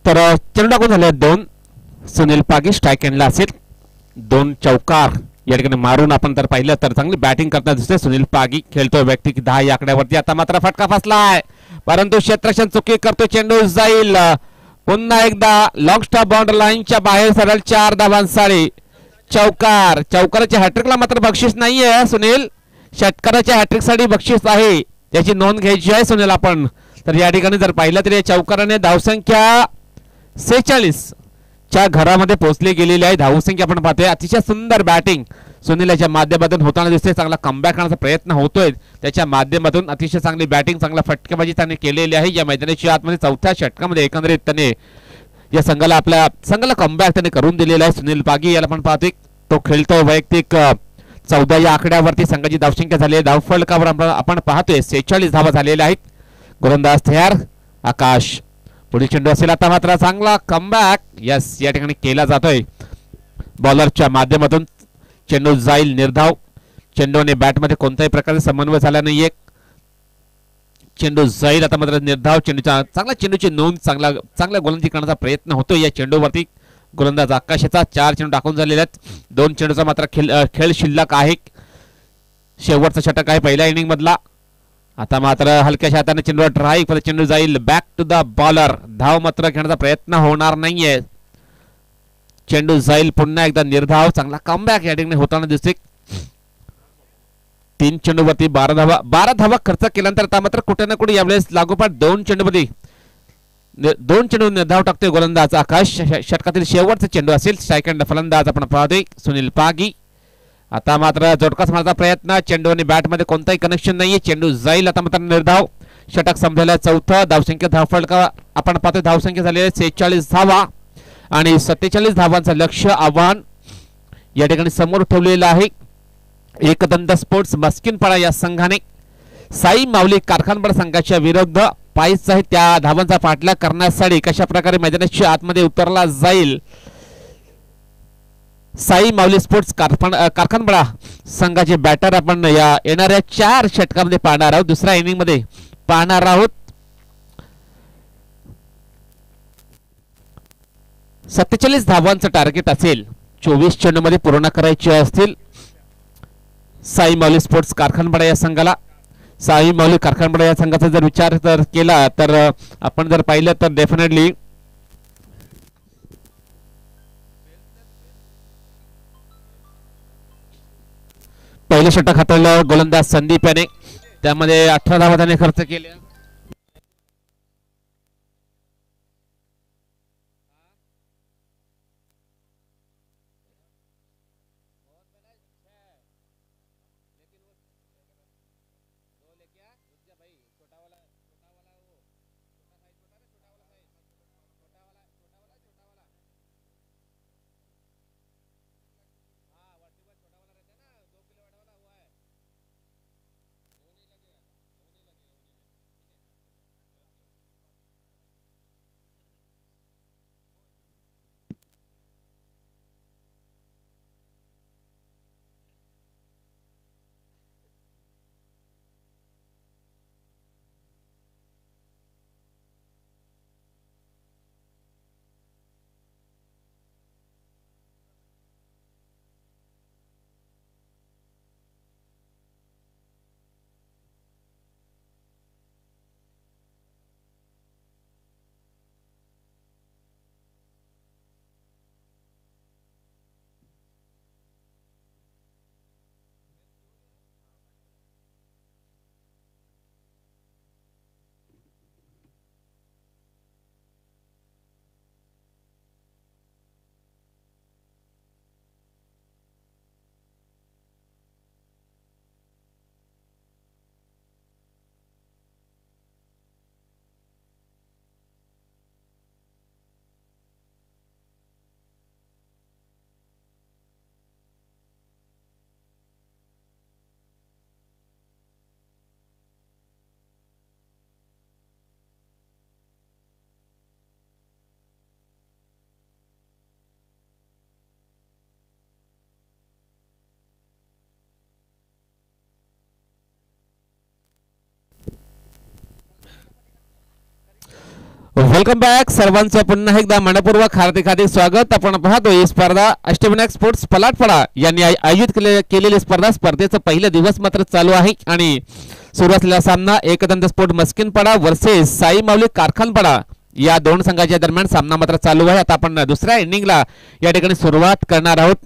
तर चेंडू टाकून झाले 2. सुनील पागी स्ट्राईक एंडला असेल. 2 चौकार या ठिकाणी मारून आपण तर पाहिलं तर चांगली बॅटिंग करताना दिसते सुनील पागी. खेळतोय व्यक्ती 10 या आकड्यावरती. आता मात्र फटका फसलाय परंतु क्षेत्ररक्षण चुकी करतो. चेंडू जाईल पुन्हा एकदा लॉंग स्टॉप बाउंड्री लाईनच्या बाहेर सरळ 4 धावांसाठी चौकार. चौकाराच्या हॅट्रिकला मात्र बक्षीस नाहीये सुनील. षटकाराच्या हॅट्रिकसाठी बक्षीस आहे त्याची नोंद घ्यायची आहे सुनील आपण. तर या ठिकाणी जर पाहिलं तरी चौकाराने धावसंख्या 46 च्या घरामध्ये पोहोचली गेलेली आहे. धावसंख्या आपण पाहतोय. अतिशय सुंदर बॅटिंग सुनील याच्या माध्यमातून होताना दिसते. चांगला कमबॅक करण्याचा प्रयत्न होतोय त्याच्या माध्यमातून. अतिशय चांगली बॅटिंग चांगला फटकेबाजी त्याने केलेली आहे या मैदानाच्या आतमध्ये. चौथ्या षटकामध्ये एकंदरीत त्याने या संघाला आपल्या संघाला कमबॅक त्याने करून दिलेला आहे. सुनील पागी याला पण पाहतोय तो खेळतो वैयक्तिक 14 या आकड्यावरती संघाची धावसंख्या झाली आहे. धावफलकावर आपण पाहतोय 46 धावा झालेल्या आहेत. गोलंदाज तयार आकाश. पुढील चेंडू असेल आता मात्र चांगला कमबॅक यस या ठिकाणी केला जातोय बॉलरच्या माध्यमातून. चेंडू जाईल निर्धाव. चेंडू आणि बॅटमध्ये कोणत्याही प्रकारचा समन्वय झाला नाहीये. चेंडू जाईल आता मात्र निर्धाव. चेंडूची नोंद चांगल्या गोलंदाजी करण्याचा प्रयत्न होतो या चेंडूवरती. गोलंदाज आकाशाचा 4 चेंडू टाकून झालेले आहेत. 2 चेंडूचा मात्र खेळ शिल्लक आहे. शेवटचा षटक आहे पहिल्या इनिंग मधला. आता मात्र हलक्याशा हाताने चेंडूवर ड्राईव्ह परत चेंडू जाईल बॅक टू द बॉलर. धाव मात्र घेण्याचा प्रयत्न होणार नाहीये. चेंडू जाईल पुन्हा एकदा निर्धाव. चांगला कमबॅक या ठिकाणी होताना दिसते. 3 चेंडूवरती 12 धावा खर्च केल्यानंतर आता मात्र कुठे ना कुठे यावेळेस लागोपाठ 2 चेंडू निर्धाव टाकतोय गोलंदाज आकाश. षटकातील शेवटचा चेंडू असेल. स्ट्राईक एंड फलंदाज आपण पाहतोय सुनील पागी. आता मात्र जोडकास मारण्याचा प्रयत्न. चेंडू आणि बॅटमध्ये कोणताही कनेक्शन नाहीये. चेंडू जाईल आता मात्र निर्धाव. षटक संपलेला 4थं. धावसंख्या धावफलका आपण पाहतोय धावसंख्या झाली आहे 46 धावा आणि 47 धावांचं लक्ष आव्हान या ठिकाणी समोर ठेवलेलं आहे. एकदंत स्पोर्ट्स मस्किनपाडा या संघाने साई माऊली कारखानपाडा संघाच्या विरुद्ध पायीच आहे त्या धावांचा पाठलाग करण्यासाठी कशा प्रकारे मैदानाच्या आतमध्ये उतरला जाईल. साई माऊली स्पोर्ट्स कारखानपाडा संघाचे बॅटर आपण या येणाऱ्या 4 षटकामध्ये पाहणार आहोत. दुसऱ्या इनिंग मध्ये पाहणार आहोत. 47 धावांचं टार्गेट असेल. 24 चेंडूमध्ये पूर्ण करायचे असतील साई माऊली स्पोर्ट्स कारखानपाडा या संघाला. साई माऊली कारखानपाडा या संघाचा जर विचार केला तर आपण जर पाहिलं तर डेफिनेटली पहिलं षटक हाताळलं गोलंदाज संदीप याने. त्यामध्ये 18 धावा त्याने खर्च केल्या. वेलकम बॅक सर्वांचं पुन्हा एकदा मनपूर्वक हार्दिक हार्दिक स्वागत. आपण पाहतो ही स्पर्धा अष्टविनायक स्पोर्ट्स पलाटपाडा यांनी आयोजित केलेली स्पर्धेचा पहिला दिवस मात्र चालू आहे आणि सुरू असलेला सामना एकदंत स्पोर्ट मस्किनपाडा वर्सेस साई माऊली कारखानपाडा या दोन संघाच्या दरम्यान सामना मात्र चालू आहे. आता आपण दुसऱ्या इनिंगला या ठिकाणी सुरुवात करणार आहोत.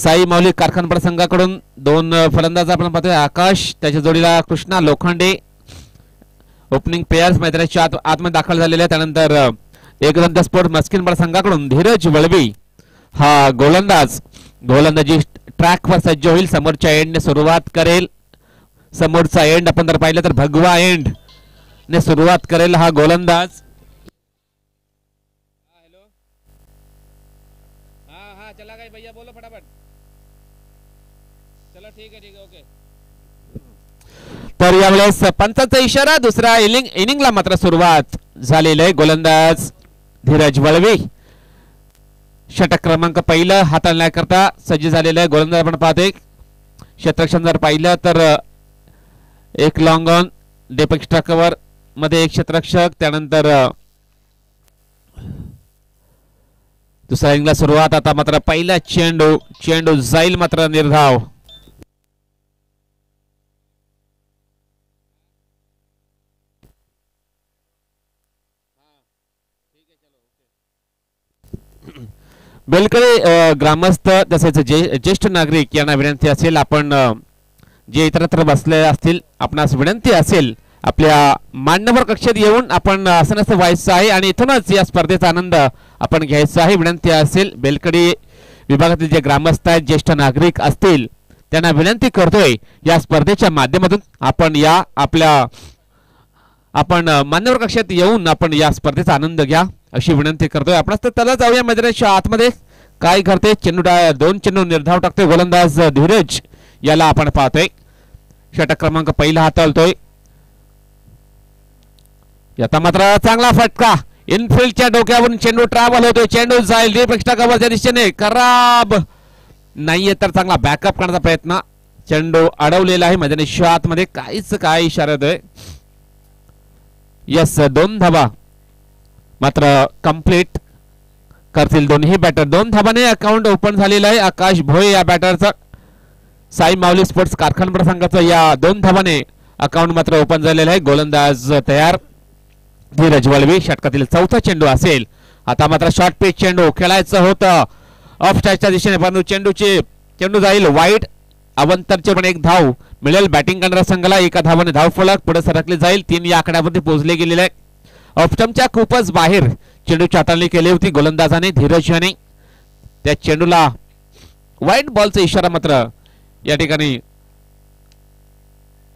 साई माऊली कारखानपाडा संघाकडून दोन फलंदाज आपण पाहतोय. आकाश, त्याच्या जोडीला कृष्णा लोखंडे ओपनिंग पेयर्स मैदानाच्या आतमध्ये दाखल झालेले आहेत. त्यानंतर एकदंत स्पोर्ट मस्किनपाडा संघाकडून धीरज वळवी हा गोलंदाजी ट्रॅकवर सज्ज होईल. समोरच्या एंडने सुरुवात करेल. समोरचा एंड आपण जर पाहिलं तर भगवा एंड ने सुरुवात करेल हा गोलंदाज. हेलो, हाँ चला गए भैया, बोलो फटाफट. चलो ठीक है ओके. तर यावेळेस पंचांचा इशारा. दुसऱ्या इनिंगला मात्र सुरुवात झालेली आहे. गोलंदाज धीरज वळवी षटक क्रमांक पहिलं हाताळण्याकरता सज्ज झालेला आहे. गोलंदाज आपण पाहतोय. क्षेत्ररक्षण जर पाहिलं तर एक लॉंग ऑन डेप एक्स्ट्रा कव्हर मध्ये एक क्षेत्ररक्षक. त्यानंतर दुसऱ्या इनिंगला सुरुवात. आता मात्र पहिला चेंडू जाईल मात्र निर्धाव. बेलकडे ग्रामस्थ तसेच ज्येष्ठ नागरिक यांना विनंती असेल, आपण जे इतरत्र बसले असतील आपणास विनंती असेल आपल्या मान्यवर कक्षेत येऊन आपण आसनस्थ व्हायचं आहे आणि इथूनच या स्पर्धेचा आनंद आपण घ्यायचा आहे. विनंती असेल बेलकडे विभागातील जे ग्रामस्थ आहेत, ज्येष्ठ नागरिक असतील त्यांना विनंती करतोय या स्पर्धेच्या माध्यमातून आपण मान्यवर कक्षेत येऊन आपण या स्पर्धेचा आनंद घ्या अशी विनंती करतोय. आपण तर त्याला जाऊया मैदानाच्या आतमध्ये काय करते. दोन चेंडू निर्धाव टाकतोय गोलंदाज धीरज याला आपण पाहतोय. षटक क्रमांक पहिला हाताळतोय. आता मात्र चांगला फटका इनफिल्डच्या डोक्यावरून चेंडू ट्रॅव्हल होतोय. चेंडू जाईल डीप एक्स्ट्रा कव्हरच्या दिशेने. खराब नाहीये तर चांगला बॅकअप करण्याचा प्रयत्न. चेंडू अडवलेला आहे मैदानाच्या आतमध्ये. काय इशारा आहे. यस, 2 धावा मात्र कंप्लीट करतील दोन्ही बॅटर. 2 धावाने अकाउंट ओपन झालेलं आहे. आकाश भोये या बॅटरचा साई माऊली स्पोर्ट्स कारखानपाडा संघाचा या 2 धावाने अकाउंट मात्र ओपन झालेलं आहे. गोलंदाज तयार धीरज वळवी. षटकातील चौथा चेंडू असेल. आता मात्र शॉर्ट पिच चेंडू खेळायचं होतं ऑफ स्ट्राईकच्या दिशेने, परंतु चेंडू जाईल वाईट. अवंतरचे पण एक धाव मिळेल बॅटिंग करणाऱ्या संघाला. एका धावाने धाव फलक पुढे सरकले जाईल. 3 या आकड्यामध्ये पोहोचले गेलेले आहे. ऑफस्टम्पच्या खूपच बाहेर चेंडूची हाताळणी केली होती गोलंदाजाने धीरज याने. त्या चेंडूला वाईट बॉलचा इशारा मात्र या ठिकाणी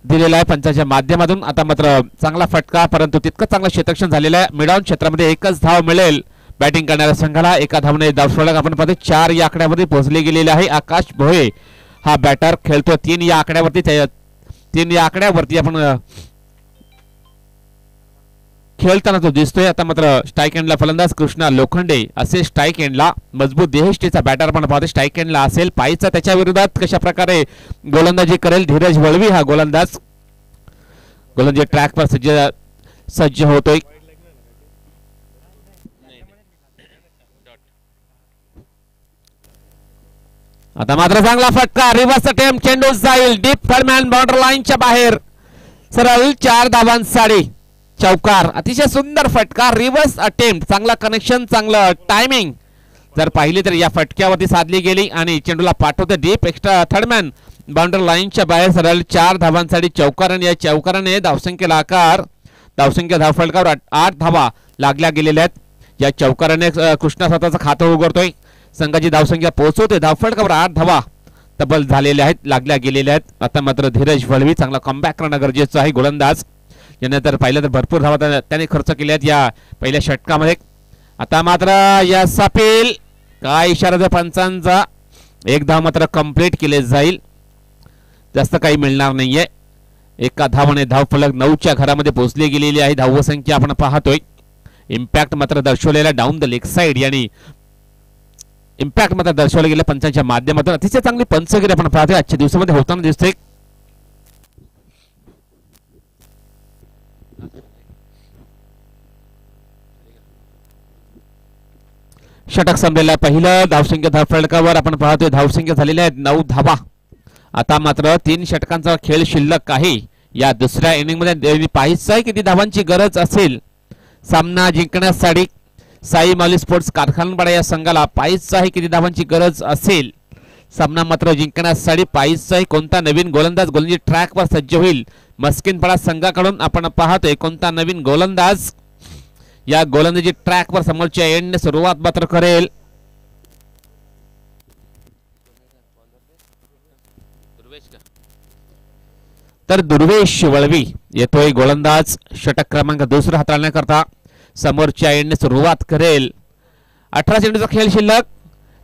दिलेला आहे पंचाच्या माध्यमातून. आता मात्र चांगला फटका, परंतु तितकं चांगलं क्षेत्ररक्षण झालेलं आहे. मिडऑन क्षेत्रामध्ये एकच धाव मिळेल बॅटिंग करणाऱ्या संघाला. एका धावने धाव फलक आपण पाहतो 4 या आकड्यामध्ये पोहोचले गेलेले आहे. आकाश भोये हा बॅटर खेळतो 3 या आकड्यावरती आपण खेळताना तो दिसतोय. आता मात्र स्ट्राईक एंडला फलंदाज कृष्णा लोखंडे असे स्ट्राईक एंडला मजबूत देहष्टीचा बॅटर पण पाहतो. स्ट्राईक एंडला असेल पायचा त्याच्या विरोधात कशा प्रकारे गोलंदाजी करेल धीरज वळवी हा गोलंदाज ट्रॅकवर सज्ज होतोय. आता मात्र चांगला फटका रिव्हर्स अटेम्प्ट. चेंडू जाईल डीप थर्डमॅन बाउंड्री लाईनच्या बाहेर. सरळ 4 धावांसाठी चौकार. अतिशय सुंदर फटका रिव्हर्स अटेम्प्ट. चांगला कनेक्शन, चांगलं टायमिंग जर पाहिली तर या फटक्यावरती साधली गेली आणि चेंडूला पाठवते डीप एक्स्ट्रा थर्डमॅन बाउंड्री लाईनच्या बाहेर. सरळ 4 धावांसाठी चौकार आणि या चौकाराने धावसंख्या धावफलकावर 8 धावा लागल्या गेलेल्या आहेत. या चौकाराने कृष्णा स्वतःचं खातं उघडतोय. संघाची धावसंख्या पोहोचवते. धावफलकावर 8 धावा तब्बल झालेल्या आहेत, लागल्या गेलेल्या आहेत. आता मात्र धीरज वळवी चांगला कमबॅक करणं गरजेचं आहे. गोलंदाज याने तर पाहिलं तर भरपूर धावा त्याने खर्च केल्या आहेत या पहिल्या षटकामध्ये. आता मात्र या सापेल काय इशारा पंचांचा. 1 धाव मात्र कंप्लीट केले जाईल. जास्त काही मिळणार नाहीये. एका धावाने धाव फलक 9च्या घरामध्ये पोहोचली गेलेली आहे. धावसंख्या आपण पाहतोय. इम्पॅक्ट मात्र दर्शवलेला डाऊन द लेग साइड यांनी इम्पॅक्ट मात्र दर्शवले गेले पंचांच्या माध्यमातून. अतिशय चांगली पंचगिरी आपण पाहतोय आजच्या दिवसामध्ये होताना दिसतोय. षटक संपलेलं आहे पहिलं. धावसंख्या धावफलकावर आपण पाहतोय धावसंख्या झालेल्या आहेत 9 धावा. आता मात्र 3 षटकांचा खेळ शिल्लक आहे. या दुसऱ्या इनिंग मध्ये पाहायचं आहे किती धावांची गरज असेल सामना जिंकण्यासाठी. साई माऊली स्पोर्ट्स कारखानपाडा या संघाला पाहायचं आहे किती धावांची गरज असेल सामना मात्र जिंकण्यासाठी. पाहायचं आहे कोणता नवीन गोलंदाज गोलंदाजी ट्रॅकवर सज्ज होईल. मस्किनपाडा संघाकडून आपण पाहतोय कोणता नवीन गोलंदाज या गोलंदाजी ट्रॅकवर समोरच्या एंडने सुरुवात मात्र करेल. तर दुर्वेश वळवी येतोय गोलंदाज. षटक क्रमांक दुसरा हाताळण्याकरता समोरच्या एंडने सुरुवात करेल. 18 चेंडूचा खेळ शिल्लक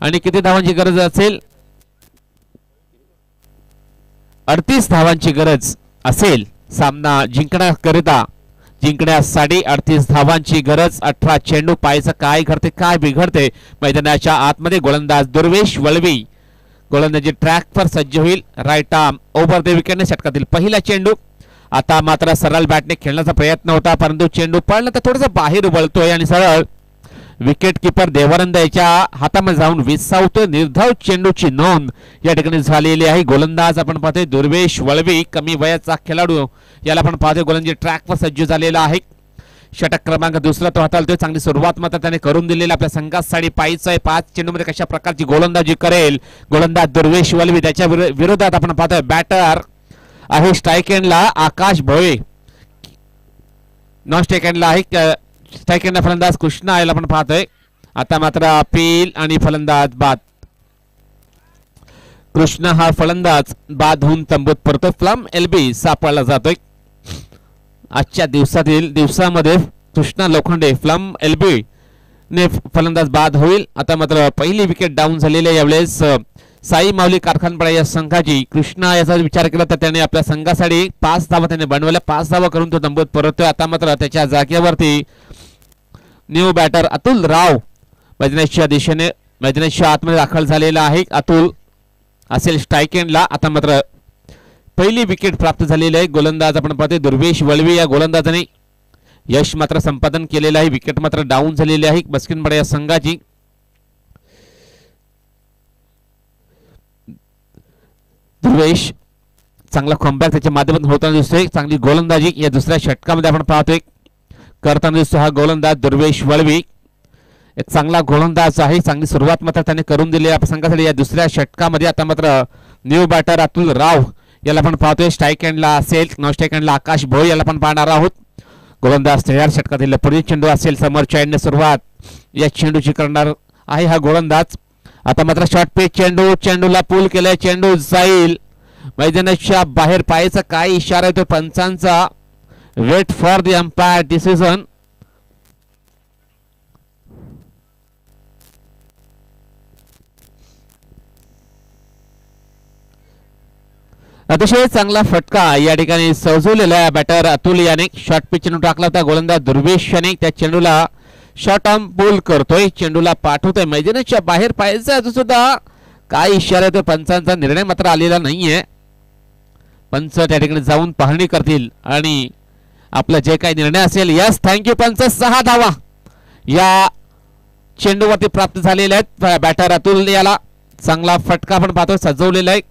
आणि किती धावांची गरज असेल 38 धावांची गरज असेल सामना जिंकण्याकरिता. जिंकण्यासाठी 38 धावांची गरज. 18 चेंडू. पाहायचं काय घडते काय बिघडते मैदानाच्या आतमध्ये. गोलंदाज दुर्वेश वळवी गोलंदाजी ट्रॅकवर सज्ज होईल. राईट आर्म ओव्हर द विकेटने षटकातील पहिला चेंडू. आता मात्र सरळ बॅटने खेळण्याचा प्रयत्न होता परंतु चेंडू पडला तर थोडंसं बाहेर वळतोय आणि सरळ विकेट किपर देवानंद याच्या हातामध्ये जाऊन विसावतोय. निर्धाव चेंडूची नोंद या ठिकाणी झालेली आहे. गोलंदाज आपण पाहतोय दुर्वेश वळवी कमी वयाचा खेळाडू याला आपण पाहतोय गोलंदाजी ट्रॅकवर सज्ज झालेला आहे. षटक क्रमांक दुसरा तो हाताळतोय. चांगली सुरुवात मात्र त्याने करून दिलेली आपल्या संघासाठी. पाहायचं आहे 5 चेंडूमध्ये कशा प्रकारची गोलंदाजी करेल गोलंदाज दुर्वेश वळवी. त्याच्या विरोधात आपण पाहतोय बॅटर आहे स्ट्राईक एंडला आकाश भोये. नॉन स्ट्राईक एंडला आहे स्ट्राईक एंडला फलंदाज कृष्णा याला आपण पाहतोय. आता मात्र अपील आणि फलंदाज बाद. कृष्णा हा फलंदाज बाद होऊन तंबूत परतोय. फ्लम एलबी सापडला जातोय. आजच्या दिवसामध्ये कृष्णा लोखंडे फ्लम एलबी ने फलंदाज बाद होईल. आता मात्र पहिली विकेट डाऊन झालेली आहे यावेळेस साई माऊली कारखानपाडा या संघाची. कृष्णा याचा विचार केला तर त्याने आपल्या संघासाठी 5 धावा त्याने बनवल्या. 5 धावा करून तो तंबूत परततोय. आता मात्र त्याच्या जागेवरती न्यू बॅटर अतुल राव मैदानाच्या आतमध्ये दाखल झालेला आहे. अतुल असेल स्ट्राईक एंडला. आता मात्र पहिली विकेट प्राप्त झालेली आहे. गोलंदाज आपण पाहतोय दुर्वेश वळवी या गोलंदाजाने यश मात्र संपादन केलेलं आहे. विकेट मात्र डाऊन झालेली आहे मस्किनपाडा या संघाची. दुर्वेश चांगला कमबॅक त्याच्या माध्यमातून होताना दिसतोय. चांगली गोलंदाजी या दुसऱ्या षटकामध्ये आपण पाहतोय करताना दिसतो हा गोलंदाज दुर्वेश वळवी. एक चांगला गोलंदाज आहे. चांगली सुरुवात मात्र त्याने करून दिली आपल्या संघासाठी या दुसऱ्या षटकामध्ये. आता मात्र न्यू बॅटर अतुल राव याला आपण पाहतोय. स्ट्राईक एंडला असेल नॉन स्ट्राईक एंडला आकाश भोय याला आपण पाहणार आहोत. गोलंदाज तयार षटकातील पुढील चेंडू असेल समोरच्या एंडने सुरुवात या चेंडूची करणार आहे हा गोलंदाज. आता मात्र शॉर्ट पिच चेंडू. चेंडूला पूल केलाय. चेंडू जाईल मैदानाच्या बाहेर. पाहायचा काय इशारा येतो पंचांचा. Wait for the umpire decision. अतिशय चांगला फटका या ठिकाणी सजवलेला बॅटर अतुल याने. शॉर्ट पिच चेंडू टाकला होता गोलंदाज दुर्वेश याने. त्या चेंडूला शॉर्ट आर्म पूल करतोय. चेंडूला पाठवतोय मैदानाच्या बाहेर. पाहायचं अजून सुद्धा काय इशारा येतोय पंचांचा. निर्णय मात्र आलेला नाहीये. पंच त्या ठिकाणी जाऊन पाहणी करतील आणि आपला जे काही निर्णय असेल. यस थँक्यू पंच. 6 धावा या चेंडूवरती प्राप्त झालेल्या आहेत. बॅटर अतुल याला चांगला फटका आपण पाहतोय सजवलेला आहे.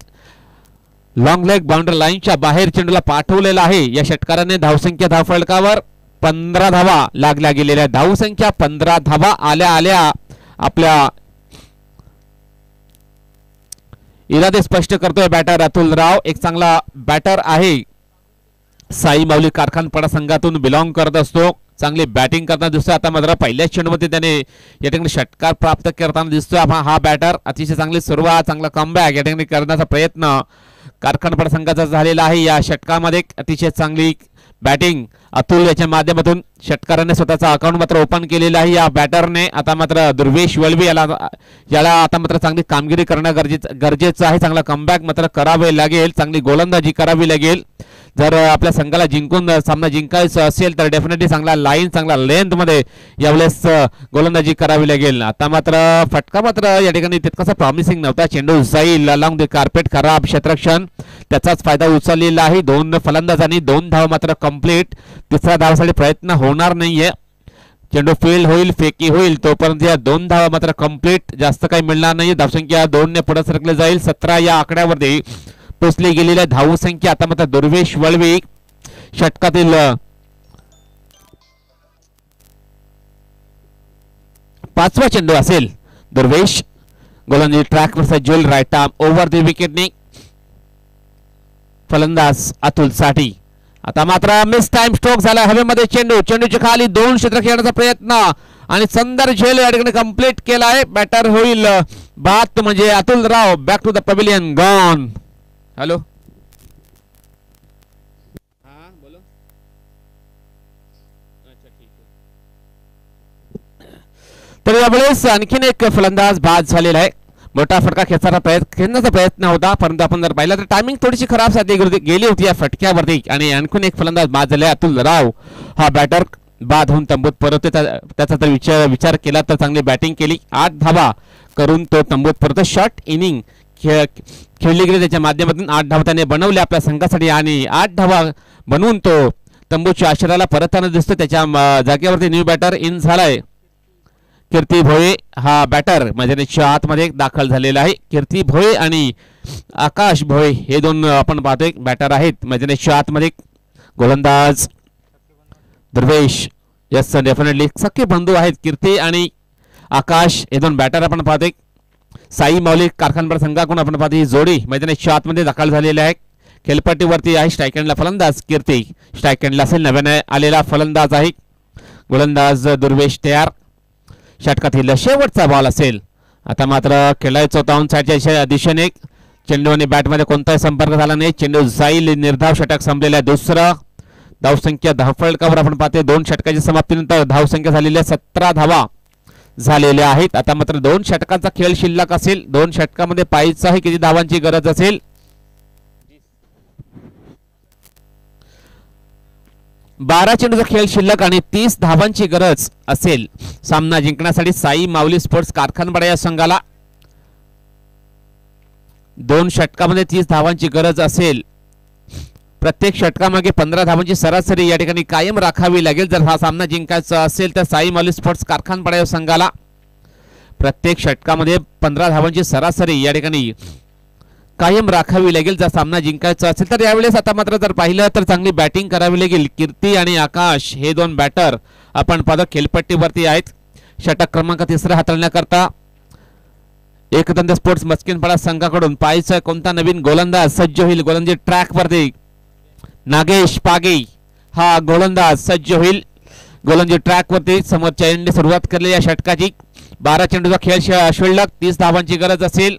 लॉंग लेग बाउंड्री लाईनच्या बाहेर चेंडूला पाठवलेला आहे. या षटकाराने धावसंख्या धावफलकावर 15 धावा लागल्या गेलेल्या. धावसंख्या 15 धावा आल्या आपल्या इरादे स्पष्ट करतोय बॅटर अतुल राव. एक चांगला बॅटर आहे. साई माऊली कारखानपाडा संघातून बिलॉंग करत असतो. चांगली बॅटिंग करताना दिसतोय. आता मात्र पहिल्याच चेंडूमध्ये त्याने या ठिकाणी षटकार प्राप्त करताना दिसतोय हा बॅटर. अतिशय चांगली सुरुवात चांगला कमबॅक या ठिकाणी करण्याचा प्रयत्न कारखानपाडा संघाचा झालेला आहे. या षटकामध्ये अतिशय चांगली बॅटिंग अतुल याच्या माध्यमातून षटकाराने स्वतःचा अकाउंट मात्र ओपन केलेला आहे या बॅटरने. आता मात्र दुर्वेश वळवी याला आता मात्र चांगली कामगिरी करणं गरजेचं आहे. चांगला कमबॅक मात्र करावे लागेल. चांगली गोलंदाजी करावी लागेल. जर आपल्या संघाला जिंकून सामना जिंकायचा असेल तर डेफिनेटली चांगला लाईन चांगला लेंथ मध्ये यावेळेस गोलंदाजी करावी लागेल. आता मात्र फटका मात्र या ठिकाणी तितकासा प्रॉमिसिंग नव्हता. चेंडू जाईल अलॉंग द कार्पेट. खराब क्षेत्ररक्षण त्याचाच फायदा उचललेला आहे. 2 फलंदाजांनी 2 धाव मात्र कंप्लीट. तिसऱ्या धावासाठी प्रयत्न होणार नाहीये. चेंडू फील्ड होईल, फेकी होईल, तोपर्यंत या 2 धावा मात्र कंप्लीट, जास्त काही मिळणार नाही. धावसंख्या 2 ने पुढे सरकले जाईल. 17 या आकड्यावरती पोचली गेलेल्या धावसंख्या. आता मात्र दुर्वेश वळवी षटकातील 5वा चेंडू असेल. दुर्वेश गोलंदाजी ट्रॅक वर सज्ज, राईट आर्म ओव्हर द विकेटने फलंदाज अतुल साठी. आता मात्र मिस टाइम स्ट्रोक झाला हवेमध्ये. चेंडूच्या खाली 2 क्षेत्र खेळण्याचा प्रयत्न आणि सुंदर झेल या ठिकाणी कंप्लीट केला आहे. बॅटर होईल बाद म्हणजे Atul Rao. Back to the pavilion, gone. Hello, हा बोलो. अच्छा ठीक आहे. तर यावेळेस आणखीन एक फलंदाज बाद झालेला आहे. मोठा फटका खेचण्याचा प्रयत्न होता, परंतु आपण जर पाहिलं तर टायमिंग थोडीशी खराब साधी गेली होती या फटक्यावरती आणि आणखीन एक फलंदाज बाद झाले. अतुल राव हा बॅटर बाद होऊन तंबूत परतते. त्याचा जर विचार केला तर चांगली बॅटिंग केली. 8 धावा करून तो तंबूत परत. शॉर्ट इनिंग खेळली गेली, त्याच्या माध्यमातून 8 धावा त्याने बनवल्या आपल्या संघासाठी आणि 8 धावा बनवून तो तंबूच्या आश्रयाला परतताना दिसतो. त्याच्या जागेवरती न्यू बॅटर इन झालाय. कीर्ती भोये हा बॅटर मैदानाच्या आतमध्ये दाखल झालेला आहे. कीर्ती भोये आणि आकाश भोये हे 2 आपण पाहतोय बॅटर आहेत मैदानाच्या आतमध्ये. गोलंदाज दुर्वेश, यस डेफिनेटली सख्खे बंधू आहेत कीर्ती आणि आकाश हे 2 बॅटर आपण पाहतोय. साई माऊली कारखानदार संघाकडून आपण पाहतो ही जोडी मैदानाच्या आतमध्ये दाखल झालेली आहे. खेळपट्टीवरती आहे स्ट्राईक एंडला फलंदाज कीर्ती, स्ट्राईक एंडला असेल नव्याने आलेला फलंदाज आहे. गोलंदाज दुर्वेश तयार. षटकातील शेवटचा बॉल असेल. आता मात्र खेळायचं होता ऑन साईडच्या दिशेने. चेंडू आणि बॅटमध्ये कोणताही संपर्क झाला नाही. चेंडू जाईल. निर्धाव षटक संपलेला आहे. दुसरा धावसंख्या धावफलकावर आपण पाहते 2 षटकाच्या समाप्तीनंतर धावसंख्या झालेल्या 17 धावा झालेल्या आहेत. आता मात्र 2 षटकांचा खेळ शिल्लक असेल. 2 षटकामध्ये पाहायचं आहे किती धावांची गरज असेल. 12 चेंडूचा खेळ शिल्लक आणि 30 धावांची गरज असेल सामना जिंकण्यासाठी. साई माऊली स्पोर्ट्स कारखानपाडा या संघाला 2 षटकामध्ये 30 धावांची गरज असेल. प्रत्येक षटकामागे 15 धावांची सरासरी या ठिकाणी कायम राखावी लागेल जर हा सामना जिंकायचा असेल तर. साई माऊली स्पोर्ट्स कारखानपाडा या संघाला प्रत्येक षटकामध्ये 15 धावांची सरासरी या ठिकाणी कायम राखावी लागेल जर सामना जिंकायचा असेल तर. यावेळेस आता मात्र जर पाहिलं तर चांगली बॅटिंग करावी लागेल. कीर्ती आणि आकाश हे 2 बॅटर आपण पाहतो खेळपट्टीवरती आहेत. षटक क्रमांक 3 हाताळण्याकरता एकदंत स्पोर्ट्स मस्किनपाडा संघाकडून पाहायचं कोणता नवीन गोलंदाज सज्ज होईल. गोलंदाजी ट्रॅक वरती नागेश पागे हा गोलंदाज सज्ज होईल. गोलंदाजी ट्रॅक वरती समोरच्या एंडने सुरुवात केली या षटकाची. 12 चेंडूचा खेळ शिल्लक, 30 धावांची गरज असेल.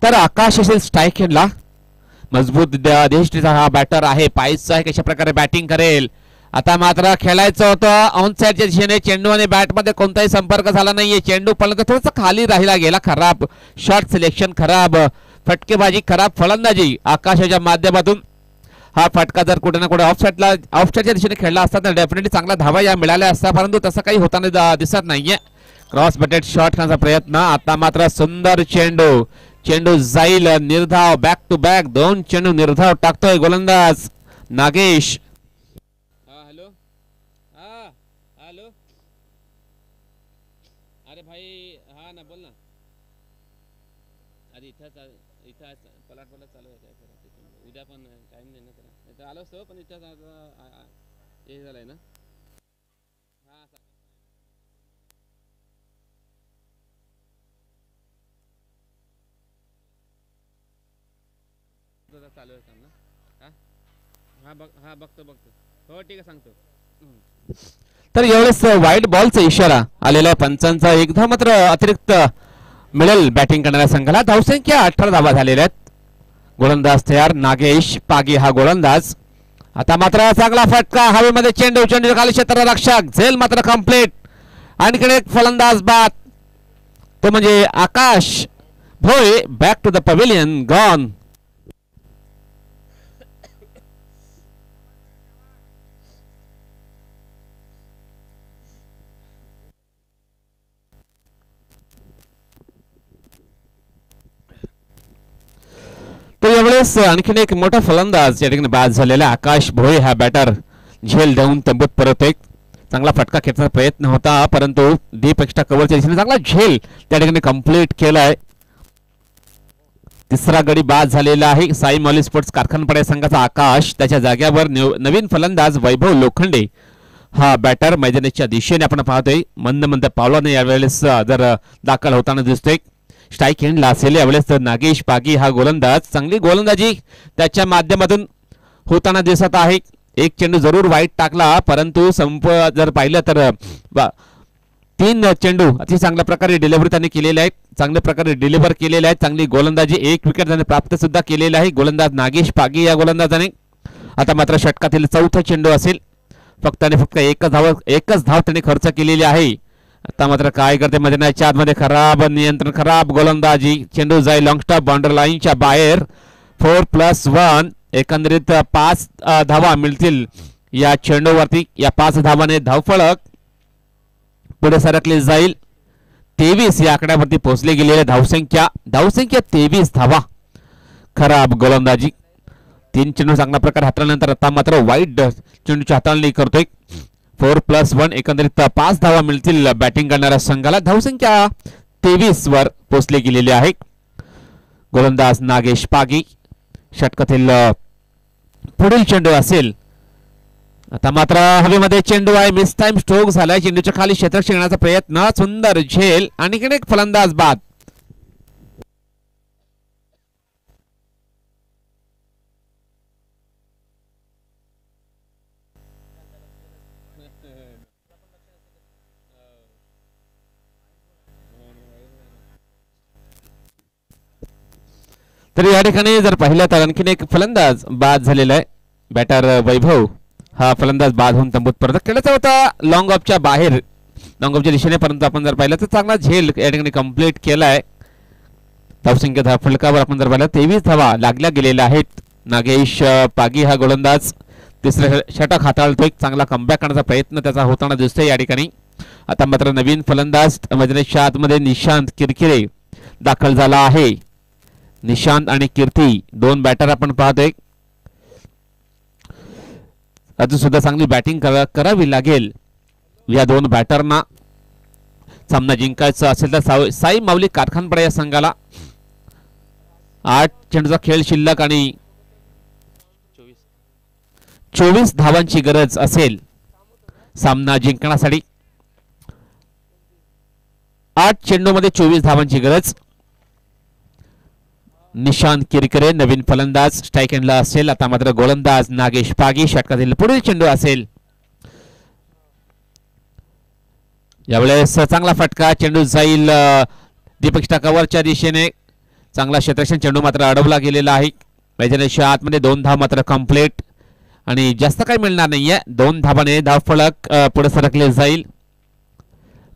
तर आकाश असेल स्ट्राईक एंडला. मजबूत देशटीचा हा बॅटर आहे. पाहायचं आहे कशा प्रकारे बॅटिंग करेल. आता मात्र खेळायचं होतं ऑन साईडच्या दिशेने. चेंडू आणि बॅटमध्ये कोणताही संपर्क झाला नाहीये. चेंडू पडला थोडासा खाली राहिला गेला. खराब शॉट सिलेक्शन, खराब फटकेबाजी, खराब फलंदाजी आकाशाच्या माध्यमातून. हा फटका जर कुठे ना कुठे ऑफसाईडच्या दिशेने खेळला असता तर डेफिनेटली चांगला धावा या मिळाल्या असता, परंतु तसं काही होताना दिसत नाहीये. क्रॉस बटेड शॉट करण्याचा प्रयत्न. आता मात्र सुंदर चेंडू जाईल निर्धाव. बॅक टू बॅक 2 चेंडू निर्धाव टाकतोय गोलंदाज नागेश. हॅलो, हॅलो, अरे भाई हा ना बोल ना. अरे इथं पलाट चालू आहे. उद्या पण टाइम नाही ना त्याला. आलो असतो पण इथं हे झालंय ना. चालू आहे काम ना. हा बघतो. हो ठीक आहे सांगतो. तर यावेळेस वाईट बॉलचा इशारा आलेला आहे पंचांचा. एकदा मात्र अतिरिक्त मिळेल बॅटिंग करणाऱ्या संघाला. धावसंख्या 18 धावा झालेल्या आहेत. गोलंदाज तयार नागेश पागे हा गोलंदाज. आता मात्र चांगला फटका हवेमध्ये. चेंडू खाली क्षेत्ररक्षक झेल मात्र कंप्लीट. आणखी एक फलंदाज बाद तो म्हणजे Akash Bhoye. Back to the pavilion, gone. तर यावेळेस आणखीन एक मोठा फलंदाज या ठिकाणी बाद झालेला आकाश भोये हा बॅटर झेल देऊन तंबूत परत एक चांगला फटका खेचण्याचा प्रयत्न होता, परंतु डीप एक्स्ट्रा कव्हरच्या दिशेने चांगला झेल त्या ठिकाणी कंप्लीट केलाय. तिसरा गडी बाद झालेला आहे. साई मौली स्पोर्ट्स कारखानपाडा संघाचा आकाश, त्याच्या जाग्यावर नवीन फलंदाज वैभव लोखंडे हा बॅटर मैदानाच्या दिशेने आपण पाहतोय. मंद मंद पावलाने यावेळेस जर दाखल होताना दिसतोय. स्ट्राईक एंडला असेल यावेळेस नागेश पागी हा गोलंदाज, चांगली गोलंदाजी त्याच्या माध्यमातून होताना दिसत आहे. एक चेंडू जरूर वाईट टाकला, परंतु संप जर पाहिलं तर 3 चेंडू अति चांगल्या प्रकारे डिलिव्हरी त्यांनी केलेले आहेत, चांगल्या प्रकारे डिलिव्हर केलेले आहेत. चांगली गोलंदाजी, 1 विकेट त्याने प्राप्त सुद्धा केलेला आहे गोलंदाज नागेश पागी या गोलंदाजाने. आता मात्र षटकातील चौथा चेंडू असेल, फक्त आणि फक्त एकच धाव त्याने खर्च केलेली आहे. आता मात्र काय करते मैदानाच्या आतमध्ये खराब नियंत्रण, खराब गोलंदाजी, चेंडू जाईल लॉंग स्टॉप बाउंड्री लाईनच्या बाहेर. 4+1 एकंदरीत 5 धावा मिळतील या चेंडूवरती. या 5 धावाने धावफलक पुढे सरकले जाईल. 23 या आकड्यावरती पोहोचले गेलेले धावसंख्या 23 धावा. खराब गोलंदाजी, 3 चेंडू चांगल्या प्रकारे हाताळल्यानंतर आता मात्र वाईट चेंडूची हाताळणी करतोय. 4+1 एकंदरीत 5 धावा मिळतील बॅटिंग करणाऱ्या संघाला. धावसंख्या 23 वर पोहोचली गेलेली आहे. गोलंदाज नागेश पागी, षटकातील पुढील चेंडू असेल. आता मात्र हवेमध्ये चेंडू आहे, मिस टाइम स्ट्रोक झालाय. चेंडूच्या खाली क्षेत्ररक्षण येण्याचा प्रयत्न, सुंदर झेल, आणखीन एक फलंदाज बाद. तर या ठिकाणी जर पाहिलं तर आणखीन एक फलंदाज बाद झालेला आहे. बॅटर वैभव हा फलंदाज बाद होऊन तंबूत परत खेळायचा होता लॉंग ऑफच्या बाहेर, लॉंग ऑफच्या दिशेने, परंतु आपण जर पाहिलं तर चांगला झेल या ठिकाणी कंप्लीट केलाय. धावसंख्या धावफलकावर आपण जर पाहिलं 23 धावा लागल्या गेलेल्या आहेत. नागेश पागी हा गोलंदाज तिसरे षटक हाताळतोय, चांगला कमबॅक करण्याचा प्रयत्न त्याचा होताना दिसतोय या ठिकाणी. आता मात्र नवीन फलंदाज मैदानाच्या आतमध्ये निशांत किरकिरे दाखल झाला आहे. निशांत आणि कीर्ती 2 बॅटर आपण पाहतोय. अजून सुद्धा चांगली बॅटिंग करावी लागेल या 2 बॅटरना. सामना जिंकायचा असेल तर साई माऊली कारखानपाडा या संघाला 8 चेंडूचा खेळ शिल्लक आणि 24 धावांची गरज असेल सामना जिंकण्यासाठी. 8 चेंडूमध्ये 24 धावांची गरज. निशांत किरकिरे नवीन फलंदाज, स्ट्राईक एंडला असेल. आता मात्र गोलंदाज नागेश पागी, षटकातील पुढील चेंडू असेल. यावेळेस चांगला फटका, चेंडू जाईल दीपक कव्हरच्या दिशेने. चांगला क्षेत्ररक्षण, चेंडू मात्र अडवला गेलेला आहे. मैदानाच्या आतमध्ये 2 धाव मात्र कंप्लीट आणि जास्त काही मिळणार नाहीये. 2 धावाने धावफलक पुढे सरकले जाईल.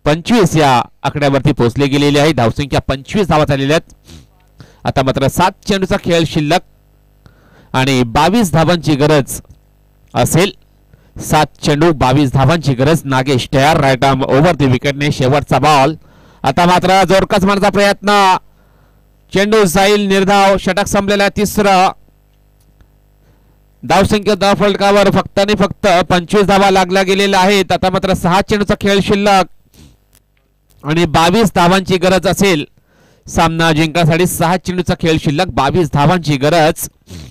25 या आकड्यावरती पोहोचले गेलेले आहे. धावसंख्या 25 धावा झालेल्या आहेत. आता मात्र 7 चेंडूचा खेळ शिल्लक आणि 22 धावांची गरज असेल. 7 चेंडू 22 धावांची गरज. नागेश तयार, राईट आर्म ओव्हर दी विकेटने शेवटचा बॉल. आता मात्र जोरकस मारण्याचा प्रयत्न, चेंडू जाईल निर्धाव. षटक संपलेला 3रं. धावसंख्या धावफलकावर फक्त आणि फक्त 25 धावा लागल्या गेलेल्या आहेत. आता मात्र 6 चेंडूचा खेळ शिल्लक आणि 22 धावांची गरज असेल सामना जिंकण्यासाठी. 6 चेंडूचा खेळ शिल्लक, 22 धावांची गरज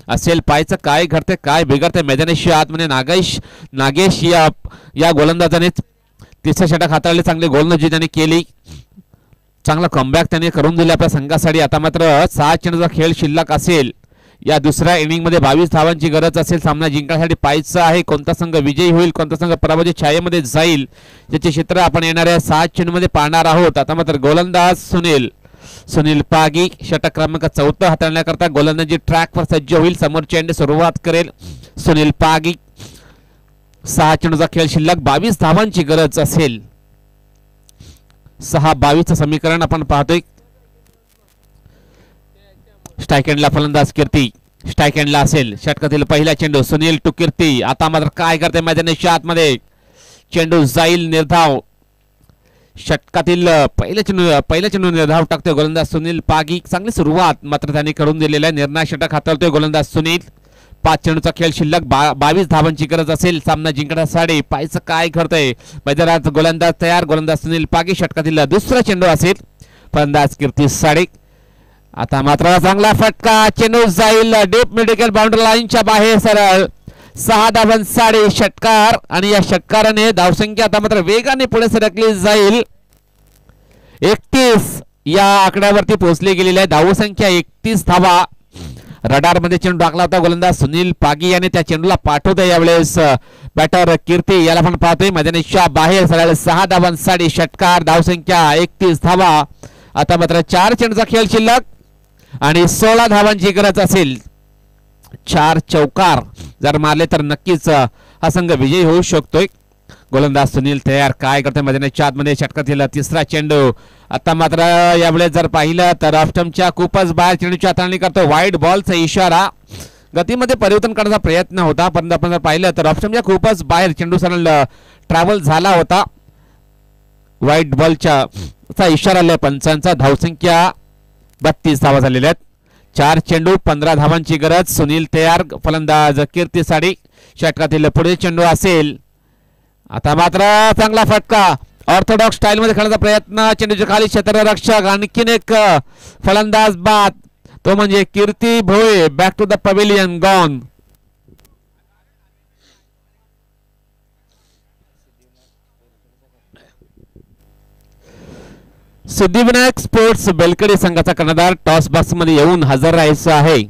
असेल. पाहायचं काय घडते काय बिघडते मैदानाच्या आतमध्ये. नागेश या गोलंदाजाने 3रं षटक हाताळले. चांगली गोलंदाजी त्याने केली, चांगला कमबॅक त्याने करून दिला आपल्या संघासाठी. आता मात्र 6 चेंडूचा खेळ शिल्लक असेल. या दुसऱ्या इनिंग मध्ये 22 धावांची गरज असेल सामना जिंकण्यासाठी. पाहायचं आहे कोणता संघ विजयी होईल, कोणता संघ पराभवाच्या छायेमध्ये जाईल, याचे चित्र आपण येणाऱ्या 6 चेंडूमध्ये पाहणार आहोत. आता मात्र गोलंदाज सुनील पागी षटक क्रमांक 4 हाताळण्याकरता गोलंदाजी ट्रॅकवर सज्ज होईल. समोर चेंडू सुरुवात करेल सुनील पागी. 6 चेंडूचा खेळ शिल्लक, 22 धावांची गरज असेल. 6-22 समीकरण आपण पाहतोय. स्ट्राईक एंडला फलंदाज कीर्ती, स्ट्राईक एंडला असेल. षटकातील पहिला चेंडू सुनील टू कीर्ती. आता मात्र काय करते मैदानाच्या आतमध्ये, चेंडू जाईल निर्धाव. षटकातील पहिल्या चेंडू धाव टाकतोय गोलंदाज सुनील पागी. चांगली सुरुवात मात्र त्यांनी करून दिलेला आहे. निर्णायक षटक हाताळतोय गोलंदाज सुनील. 5 चेंडूचा खेळ शिल्लक 22 धावांची गरज असेल सामना जिंकण्यासाठी. पाहायचं काय करतोय मैदानात. गोलंदाज तयार. गोलंदाज सुनील पागी. षटकातील दुसरा चेंडू असेल. फलंदाज कीर्ती साडे. आता मात्र चांगला फटका. चेंडू जाईल डीप मेडिकल बाउंड्री लाईनच्या बाहेर सरळ. 6 धावांसाठी षटकार आणि या षटकाराने धावसंख्या आता मात्र वेगाने पुढे सरकली जाईल. 31 या आकड्यावरती पोहोचली गेलेली आहे. धावसंख्या 31 धावा. रडार मध्ये चेंडू टाकला होता गोलंदाज सुनील पागी याने. त्या चेंडूला पाठवतोय यावेळेस बॅटर कीर्ती. याला पण पाहतोय मैदानाच्या बाहेर सरळ. 6 धावांसाठी षटकार. धावसंख्या 31 धावा. आता मात्र 4 चेंडूचा खेळ शिल्लक आणि 16 धावांची गरज असेल. 4 चौकार जर मारले तर नक्कीच हा संघ विजयी होऊ शकतोय. गोलंदाज सुनील तयार. काय करतोय मैदानाच्या आतमध्ये. षटकातील तिसरा चेंडू. आता मात्र यावेळेस जर पाहिलं तर ऑफस्टंपच्या खूपच बाहेर चेंडूची हाताळणी करतो. वाईड बॉलचा इशारा. गतीमध्ये परिवर्तन करण्याचा प्रयत्न होता पण आपण जर पाहिलं तर ऑफस्टंपच्या खूपच बाहेर चेंडू सरळ ट्रॅव्हल झाला होता. वाईड बॉलचा इशारा आलाय पंचांचा. धावसंख्या 32 धावा झालेल्या आहेत. 4 चेंडू 15 धावांची गरज. सुनील तयार. फलंदाज कीर्ती साडी. षटकातील पुढे चेंडू असेल. आता मात्र चांगला फटका. ऑर्थोडॉक्स स्टाईल मध्ये खेळण्याचा प्रयत्न. चेंडूच्या खाली क्षेत्ररक्षक. आणखीन एक फलंदाज बाद. तो म्हणजे Kirti Bhoye. Back to the pavilion gone. Siddhivinayak sports Belkadi संघाचा कर्णधार टॉस बॉक्स मध्ये येऊन हजर राहायचं आहे.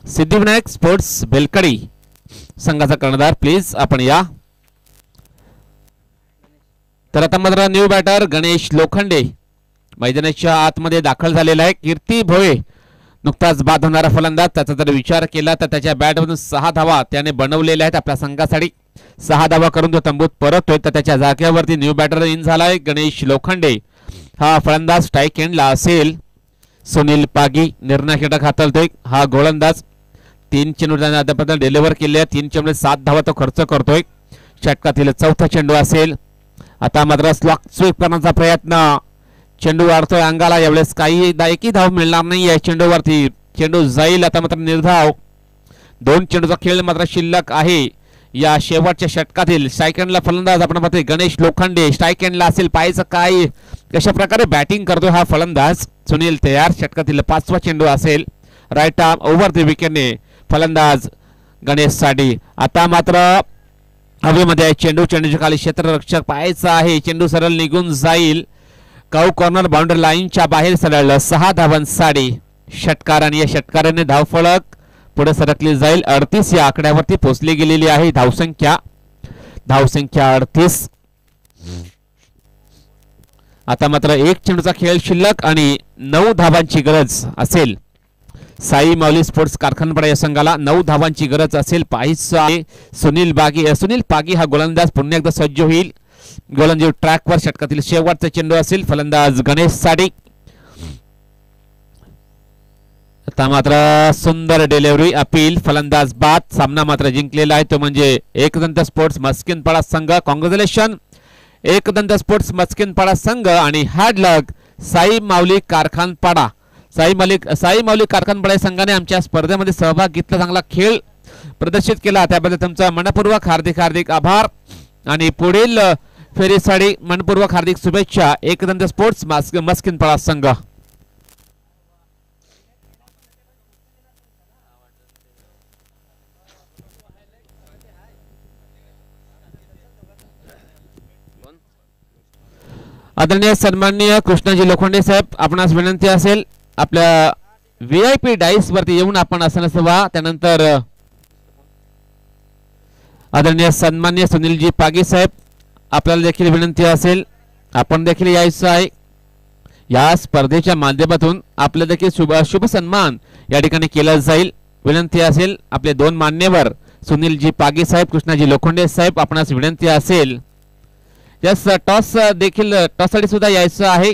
सिद्धिविनायक स्पोर्ट्स बेलकडी संघाचा कर्णधार प्लीज आपण या. तर आता मात्र न्यू बॅटर गणेश लोखंडे मैदानाच्या आतमध्ये दाखल झालेला आहे. कीर्ती भोये नुकताच बाद होणारा फलंदाज. त्याचा जर विचार केला तर त्याच्या बॅटमधून 6 धावा त्याने बनवलेल्या आहेत आपल्या संघासाठी. 6 धावा करून तो तंबूत परततोय. तर त्याच्या जागेवरती न्यू बॅटर इन झालाय गणेश लोखंडे. हा फलंदाज स्ट्राईक एंडला असेल. सुनील पागी निर्णायक षटक हाताळतोय. हा गोलंदाज 3 चेंडू त्याने आतापर्यंत डिलिव्हर केले. 3 चेंडू 7 धावा तो खर्च करतोय. षटकातील चौथा चेंडू असेल. आता मात्र स्लॉक स्वीप करण्याचा प्रयत्न. चेंडू वाढतोय अंगाला. यावेळेस एकही धाव मिळणार नाही या चेंडूवरती. चेंडू जाईल आता मात्र निर्धाव. 2 चेंडूचा खेळ मात्र शिल्लक आहे या शेवटच्या षटकातील. स्ट्राईक एंडला फलंदाज आपण पाहतोय गणेश लोखंडे. स्ट्राईक एंडला असेल. पाहायचं काय कशा प्रकारे बॅटिंग करतोय हा फलंदाज. सुनील तयार. षटकातील 5वा चेंडू असेल. राईट आर्म ओव्हर द विकेटने फलंदाज गणेश साडी. आता मात्र हवेमध्ये चेंडू. चेंडूच्या खाली क्षेत्ररक्षक. पाहायचं आहे चेंडू सरळ निघून जाईल. काऊ कॉर्नर बाउंड्री लाईनच्या बाहेर सरळ. 6 धावांसाठी षटकार आणि या षटकाराने धावफलक पुढे सरकली जाईल. 38 या आकड्यावरती पोहोचली गेलेली आहे धावसंख्या. 38. आता मात्र 1 चेंडूचा खेळ शिल्लक आणि 9 धावांची गरज असेल. साई माऊली स्पोर्ट्स कारखानपाडा या संघाला 9 धावांची गरज असेल. पाहायचं आहे सुनील पागी हा गोलंदाज पुन्हा एकदा सज्ज होईल. गोलंदाज ट्रॅकवर. षटकातील शेवटचा चेंडू असेल. फलंदाज गणेश साडी. आता मात्र सुंदर डिलिव्हरी. अपील. फलंदाज बाद. सामना मात्र जिंकलेला आहे तो म्हणजे एकदंत स्पोर्ट्स मस्किनपाडा संघ. कॉंग्रॅच्युलेशन एकदंत स्पोर्ट्स मस्किनपाडा संघ आणि हार्ड लक साई माऊली कारखानपाडा. साई माऊली कारखानपाडा संघाने आमच्या स्पर्धेमध्ये सहभाग घेतला. चांगला खेळ प्रदर्शित केला त्याबद्दल तुमचा मनपूर्वक हार्दिक आभार आणि पुढील फेरीसाठी मनपूर्वक हार्दिक शुभेच्छा एकदंत स्पोर्ट्स मस्किनपाडा संघ. आदरणीय सन्माननीय कृष्णाजी लोखंडे साहेब आपणास विनंती असेल आपल्या VIP डाईस वरती येऊन आपण आसनास व्हा. त्यानंतर आदरणीय सन्माननीय सुनीलजी पागी साहेब आपल्याला देखील विनंती असेल आपण देखील यायचं आहे. या स्पर्धेच्या माध्यमातून आपल्या देखील शुभ सन्मान या ठिकाणी केला जाईल. विनंती असेल आपले 2 मान्यवर सुनीलजी पागी साहेब कृष्णाजी लोखंडे साहेब आपणास विनंती असेल यस टॉससाठी सुद्धा यायचं आहे.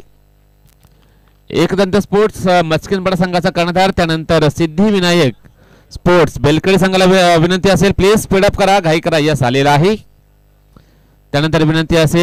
एकदंत स्पोर्ट्स मस्किनपाडा संघाचा कर्णधार. त्यानंतर सिद्धिविनायक स्पोर्ट्स बेलकडी संघाला विनंती असेल प्लीज स्पीडअप करा. घाई करा. यस आलेला आहे. त्यानंतर विनंती असेल